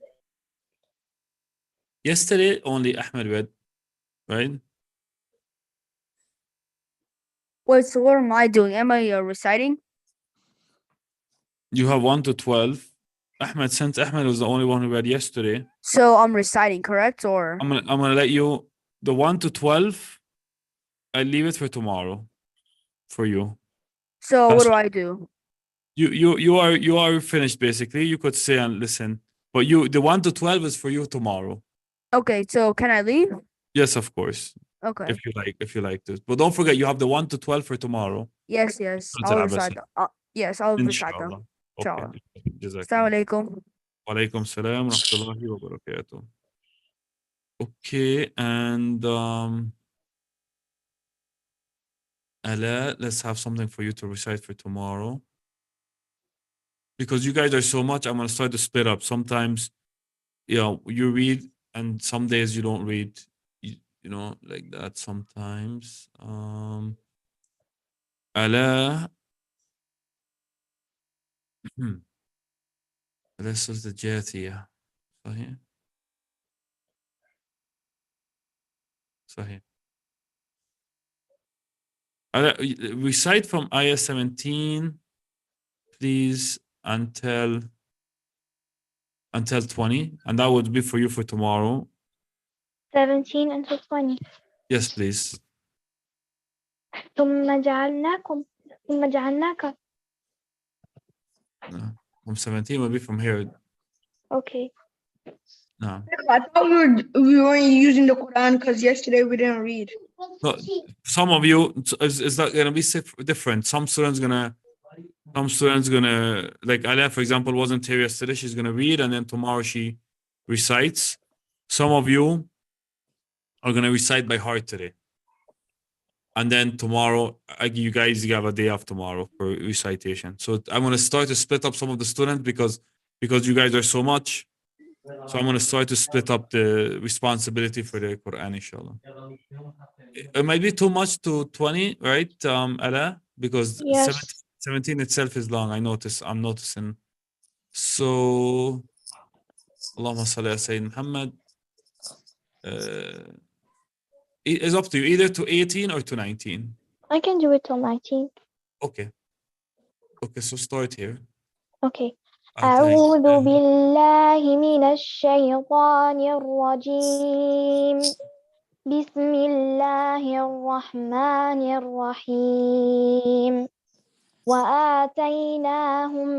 yesterday only Ahmed read, right? Wait, so what am I doing? Am I reciting? You have 1 to 12. Ahmed, since Ahmed was the only one who read yesterday, So I'm reciting, correct? Or I'm gonna let you the 1 to 12. I leave it for tomorrow for you. so what That's do I do? you are finished basically. You could say and listen, but the 1 to 12 is for you tomorrow. Okay, so can I leave? Yes, of course. Okay. If you like to. But don't forget you have the 1 to 12 for tomorrow. Yes. I'll recite. Yes, I'll recite them. Inshallah. Inshallah. Okay. Assalamu Jazakallah. alaikum. Walaikum salam wa rahmatullahi wa barakatuh. Okay, and Ala, let's have something for you to recite for tomorrow. Because you guys are so much, I'm gonna start to split up. Sometimes, you read, and some days you don't read. You know, like that sometimes. على على سورة الجاثية. صحيح صحيح. Recite from ayah 17 please until 20, and that would be for you for tomorrow. 17 until 20. Yes, please. ثم جعلناك. No. From 17 will be from here. Okay. No. I thought we weren't using the Quran because yesterday we didn't read. No, some of you is that gonna be different. Some students gonna like Ala, for example, wasn't here yesterday. She's gonna read and then tomorrow she recites. Some of you are gonna recite by heart today. And then tomorrow, you guys have a day off tomorrow for recitation. So I'm gonna start to split up some of the students because you guys are so much. So I'm gonna start to split up the responsibility for the Quran, inshallah. It might be too much to 20, right, Ala? Because Yes. 17 itself is long. I'm noticing. So, Allahumma salli ala Sayyidina Muhammad. It's up to you, either to 18 or to 19. I can do it till 19. Okay. Okay, so start here. Okay. أعوذ بالله من الشيطان الرجيم. بسم الله الرحمن الرحيم. وآتيناهم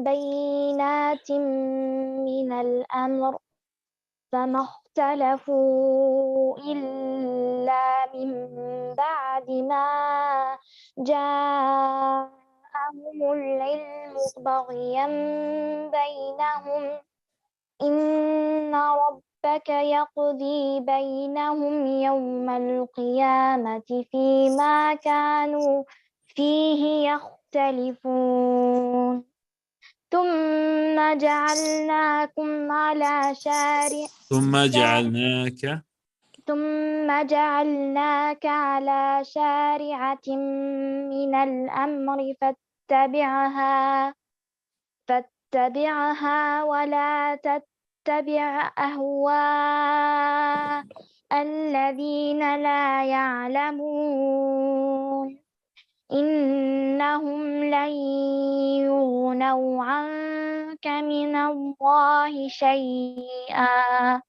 بينات من الأمر فما اختلفوا إلا من بعد ما جاءهم العلم بغيا بينهم إن ربك يقضي بينهم يوم القيامة فيما كانوا فيه يختلفون ثم جعلناكم على شارعة من الأمر فاتبعها ولا تتبع أهواء الذين لا يعلمون إنهم لن يغنوا عنك من الله شيئا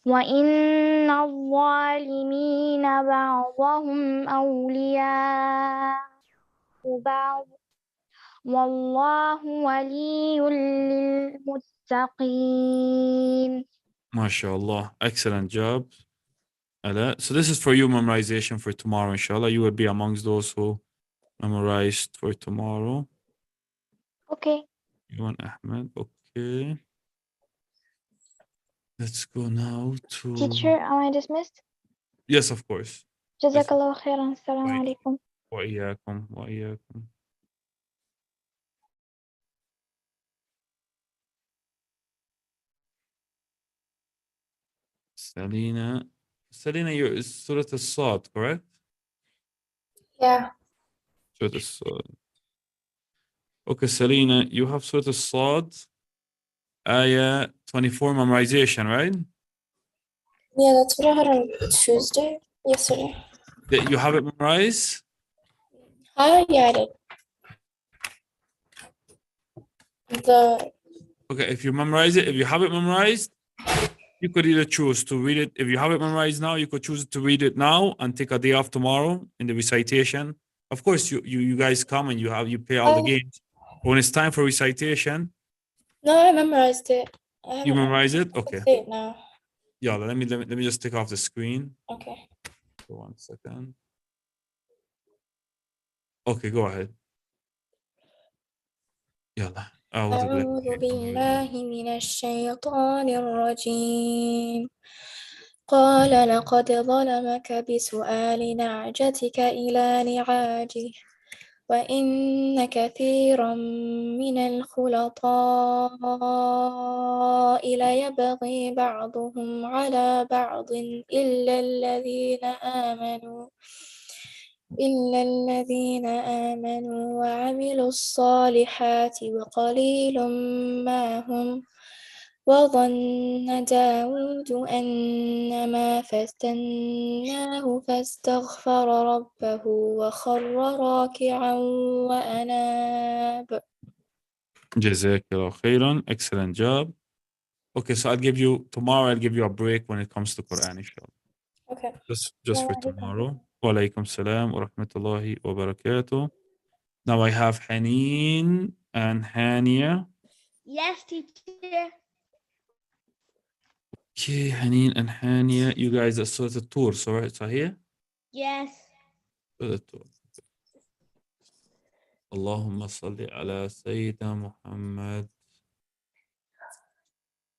وإن الظالمين بعضهم أولياء بعض والله ولي للمتقين. MashaAllah. Excellent job, Ala. So this is for you memorization for tomorrow, inshallah. You will be amongst those who memorized for tomorrow. Okay. You want Ahmed? Okay. Let's go now to... Teacher, am I dismissed? Yes, of course. Jazakallah khairan. Assalamu alaikum. وإياكم وإياكم. Selena, you're Surah Al-Sad, correct? Yeah. Surah Al-Sad. Okay, Selena, you have Surah Al-Sad, Ayah 24 memorization, right? Yeah, that's what I had on Tuesday, yesterday. You have it memorized? Yeah, I did. Okay, if you memorize it, if you have it memorized, you could either choose to read it. If you have it memorized now, you could choose to read it now and take a day off tomorrow in the recitation. Of course, you guys come and you play all the games. When it's time for recitation. No, I memorized it. You memorize it? Okay. It now. Yeah, let me just take off the screen. Okay. For 1 second. Okay, go ahead. يلا. أعوذ بالله من الشيطان الرجيم. قال لقد ظلمك بسؤال نعجتك إلى نعاجه وإن كثيرا من الخلطاء ليبغي بعضهم على بعض إلا الذين آمنوا إلا الذين آمنوا وعملوا الصالحات وقليل ما هم وظن داود أنما فتناه فاستغفر ربه وخر راكعا وأناب. Jazakallah khairan. Excellent job. Okay, so tomorrow I'll give you a break when it comes to Quran, inshallah. Okay. Just for tomorrow. Wa alaikum salam wa rahmatullahi wa barakatuh. Now I have Haneen and Hania. Yes, teacher. Okay, Haneen and Hania, you guys are sort of tour, so right, Sahih? Yes. اللهم صل على سيدنا محمد.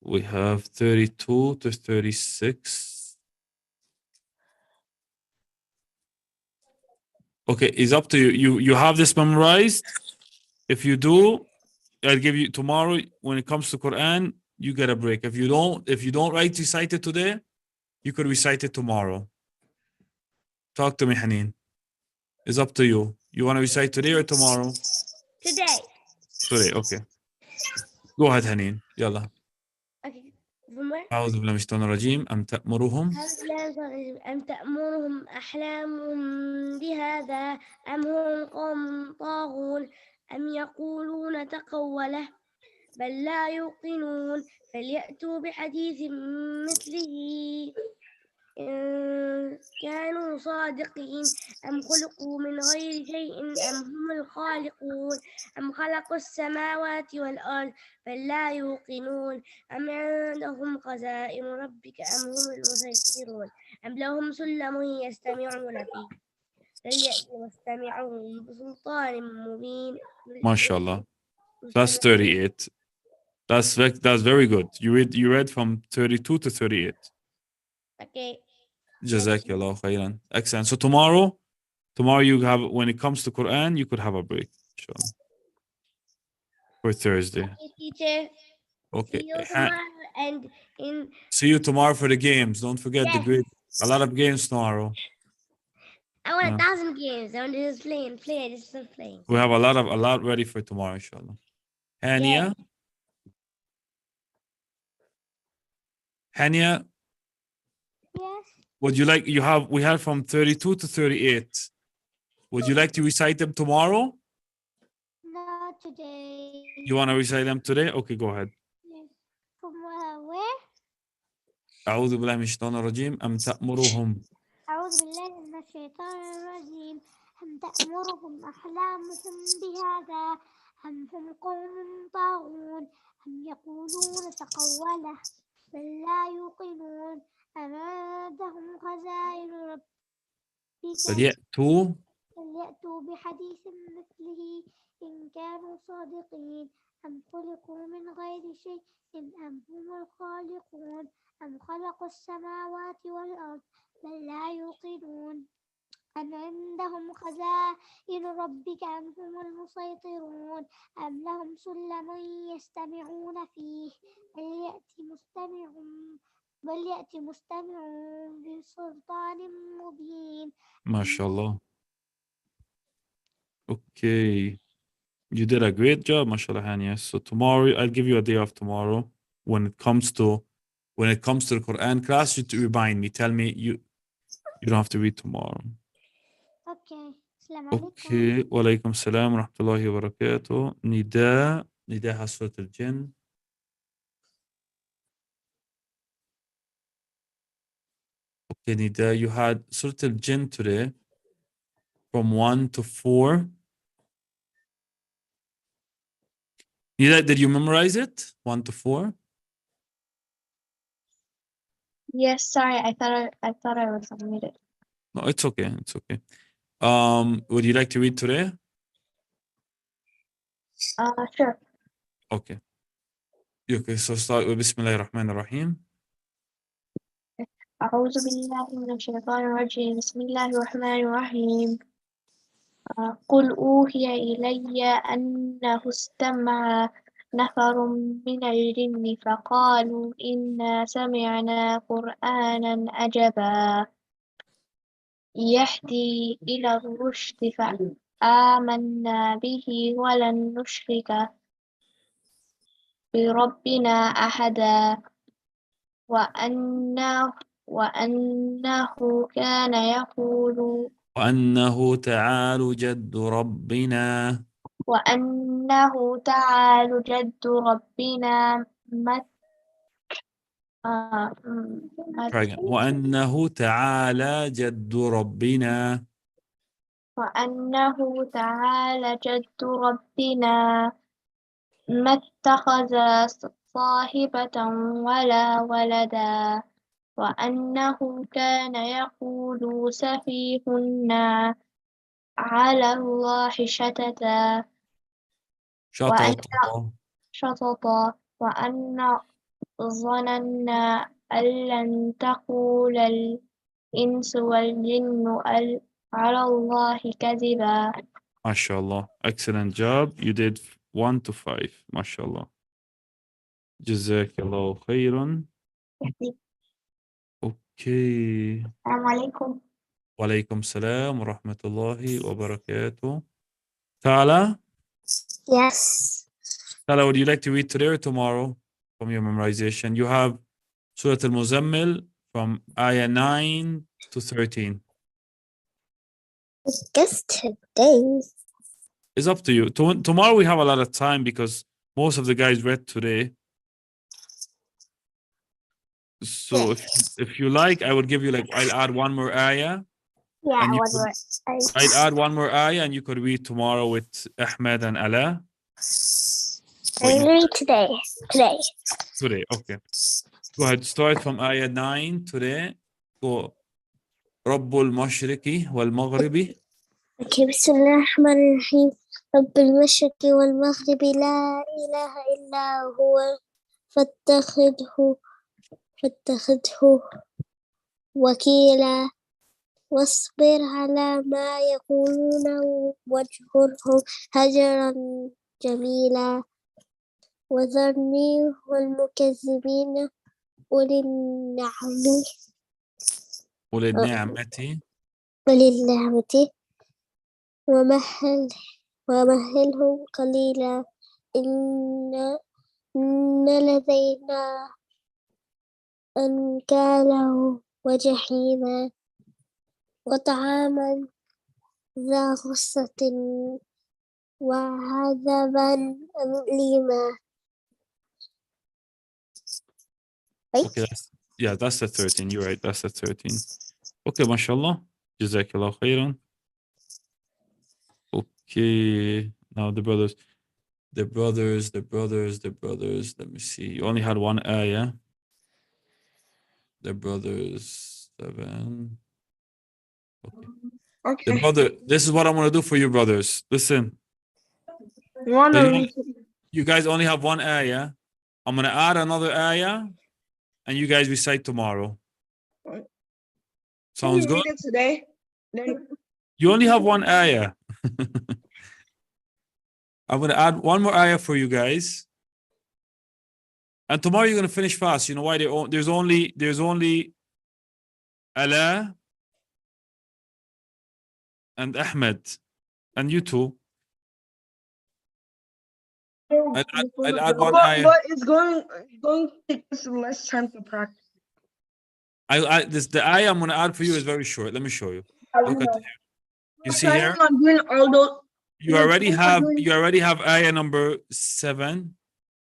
We have 32 to 36. Okay, it's up to you. You have this memorized. If you do, I'll give you tomorrow. When it comes to Quran, you get a break. If you don't recite it today, you could recite it tomorrow. Talk to me, Haneen. It's up to you. You want to recite today or tomorrow? Today. Today, okay. Go ahead, Haneen. Yalla. Okay. From where? أعوذ بالله من الشيطان الرجيم أم تأمرهم أم تأمرهم أحلامهم بهذا أم هم قوم طاغون أم يقولون تقوله بل لا يوقنون فليأتوا بحديث مثله إن كانوا صادقين أم خلقوا من غير شيء أم هم الخالقون أم خلقوا السماوات والأرض بل لا يوقنون أم عندهم خزائن ربك أم هم المسيطرون أم لهم سلم يستمعون فيه فليأت مستمعهم بسلطان مبين. ما شاء الله. That's 38. That's very good. You read from 32 to 38. Okay. Jazakallah khairan. Excellent. So tomorrow you have, when it comes to Quran, you could have a break, inshallah. For Thursday. Okay, teacher. Okay. See you tomorrow and in. See you tomorrow for the games. Don't forget the Yes. great. A lot of games tomorrow. I want 1,000 games. I want to just playing. We have a lot ready for tomorrow, inshallah. Hania. Yes. Hania, Yes. would you like, we have from 32 to 38. Would you like to recite them tomorrow? Not today. You want to recite them today? Okay, go ahead. Yes. From where? أعوذ بالله من الشيطان الرجيم أم تأمرهم أعوذ بالله من الشيطان الرجيم أم تأمرهم أحلامهم بهذا أم هم قوم طاغون أم يقولون تقوله بل لا يوقنون أم عندهم خزائن ربك فليأتوا فليأتوا بحديث مثله إن كانوا صادقين أم خلقوا من غير شيء أم هم الخالقون أم خلقوا السماوات والأرض بل لا يوقنون أم عندهم خزائن ربك أم هم المسيطرون أم لهم سلم يستمعون فيه بل يأتي مستمع بسلطان مبين. ما شاء الله. Okay. You did a great job, mashallah, Hania. So tomorrow, I'll give you a day off tomorrow. When it comes to the Quran class, you to remind me. Tell me you don't have to read tomorrow. Okay. Okay. Wa alaikum salam wa rahmatullahi wa barakatuh. Nida has Surah Al-Jinn. Okay, Nida, you had Surah Al-Jinn today from 1 to 4. Nida, did you memorize it? 1 to 4? Yes, sorry, I thought I was unmuted. No, it's okay. It's okay. Would you like to read today? Sure. Okay. Okay, so start with Bismillahir Rahmanir Rahim. أعوذ بالله من الشيطان الرجيم بسم الله الرحمن الرحيم قل أوحي إلي أنه استمع نفر من الجن فقالوا إنا سمعنا قرآنا عجبا يهدي إلى الرشد فآمنا به ولن نشرك بربنا أحدا وأنه وأنه كان يقول وأنه تعالى جد ربنا وأنه تعالى جد ربنا مت آه، Try again. وأنه تعالى جد ربنا وأنه تعالى جد ربنا ما اتخذ صاحبة ولا ولدا وأنه كان يقول سفيهنا على الله شتتا وأن شطط شططا وأن ظننا أن لن تقول الإنس والجن على الله كذبا. MashaAllah. Excellent job. You did 1 to 5. MashaAllah. Jazakallah khairan. Okay. السلام عليكم. Walaikum salam wa rahmatullahi wa barakatuh. Tala? Yes. Tala, would you like to read today or tomorrow from your memorization? You have Surah Al-Muzammil from Ayah 9 to 13. I guess today. It's up to you. Tomorrow we have a lot of time because most of the guys read today. So if you like, I would give you like, I'll add one more ayah. Yeah, And you one could- more. I'll add one more ayah and you could read tomorrow with Ahmed and Ala. I read today. Today, okay. Go ahead, start from ayah 9 today. Go. رب المشرق والمغرب Okay, بسم الله الرحمن الرحيم. رب المشرق والمغرب لا إله إلا هو فاتخذه وكيلا واصبر على ما يقولون واجهرهم هجرا جميلا وذرني والمكذبين أولي وللنعمة النعمة ومهلهم قليلا إن لدينا أنكالا وجحيما وطعاما ذا غصة وعذابا أليما. Okay, that's the 13. You're right, that's the 13. Okay, mashallah. Jazakallah khairan. Okay, now the brothers. Let me see. You only had one ayah. The brothers, 7. Okay. Okay. The brother, this is what I'm gonna do for you, brothers. Listen. You wanna So read? you guys only have one ayah. I'm gonna add another ayah, and you guys recite tomorrow. Sounds good? Read it today. Then You only have one ayah. I'm gonna add one more ayah for you guys. And tomorrow you're gonna finish fast. You know why? There's only Ala and Ahmed and you two. I'll add one ayah. but it's going to take us less time to practice. The ayah I'm gonna add for you is very short. Let me show you. Look at here. You see here? Planning on doing all those. You already have ayah number 7.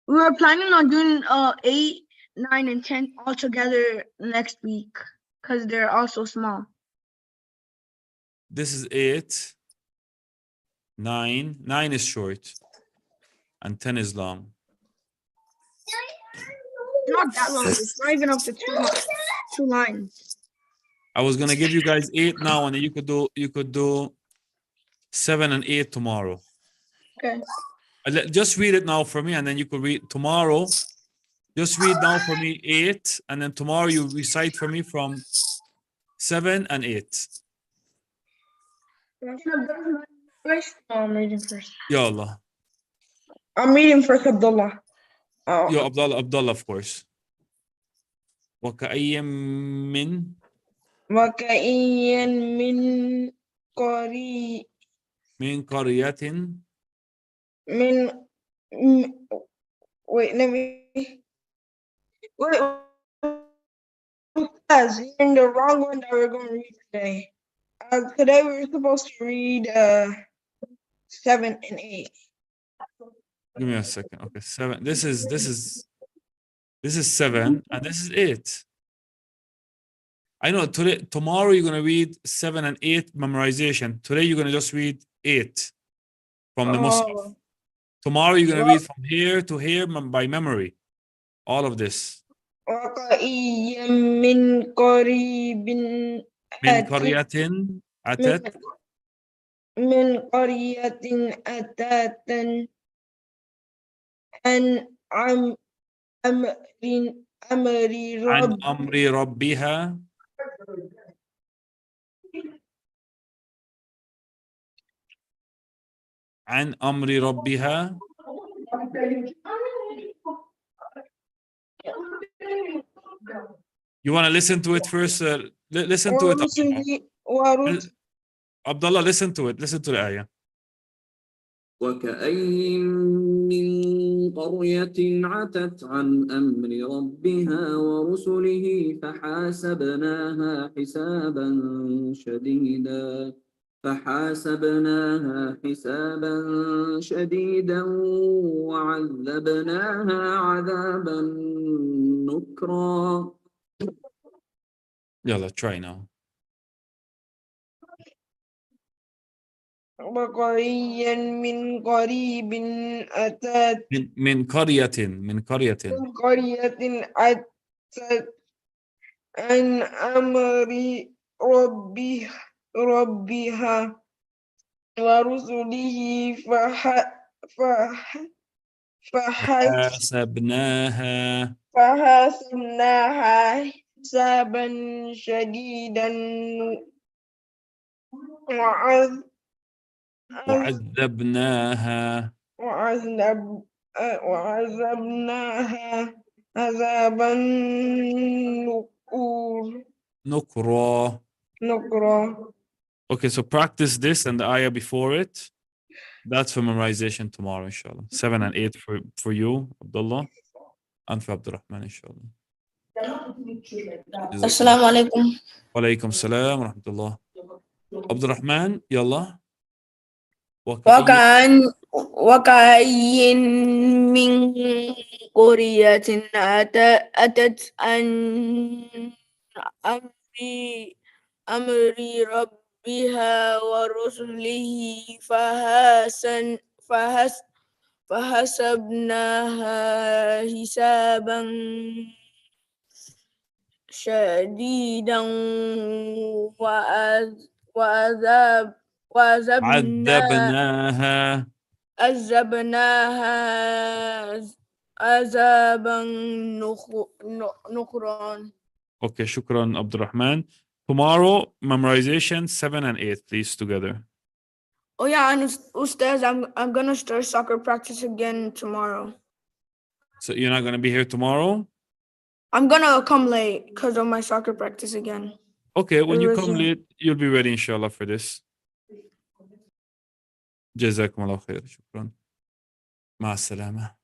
We were planning on doing 8, 9, and 10 all together next week because they're also small. This is 8. 9. 9 is short. And 10 is long. Not that long. It's not even up to two lines. I was gonna give you guys 8 now, and then you could do 7 and 8 tomorrow. Okay. Just read it now for me, and then you could read tomorrow. Just read now for me 8, and then tomorrow you recite for me from 7 and 8. I'm reading first. Ya Allah. I'm reading first, Abdullah. Yo, Abdullah, of course. وكأي من وكأي من قري من قرية من wait, let me wait, guys, you're in the wrong one that we're going to read today. Today we were supposed to read 7 and 8. Give me a second. Okay, 7. This is 7 and this is 8. I know tomorrow you're gonna read 7 and 8 memorization. Today you're gonna just read 8 from the Mus'haf. Tomorrow you're gonna read from here to here by memory. All of this. وكأي من قريب من قرية أتت من قرية أتت عن أمر عن أمر ربها عن أمر ربها. You want to listen to it first? Listen to it, Abdullah. Listen to it. Listen to the ayah. وكأين من قرية عتت عن أمر ربها ورسله فحاسبناها حسابا شديدا وعذبناها عذابا نكرا. Yalla, try now. وقريا من قريب أتت من قرية أتت عن أمر ربها ورسله فحاسبناها حسابا شديدا وعذبناها عذابا نكرا. Okay, so practice this and the ayah before it. That's for memorization tomorrow, inshallah. 7 and 8 for you, Abdullah, and for Abdurrahman, inshallah. Assalamu alaikum. Wa alaikum salam wa rahmatullah. Abdurrahman, yalla. وكأي من قرية أتت عن أمر ربها ورسله فحسبناها حسابا شديدا عذبناها عذابا نكرا. Okay, shukran, Abdurrahman. Tomorrow, memorization 7 and 8, please, together. Oh yeah, and Ustadh, I'm gonna start soccer practice again tomorrow. So you're not gonna be here tomorrow? I'm gonna come late because of my soccer practice again. Okay, when you come late, you'll be ready, inshallah, for this. جزاكم الله خير. شكرا. مع السلامة.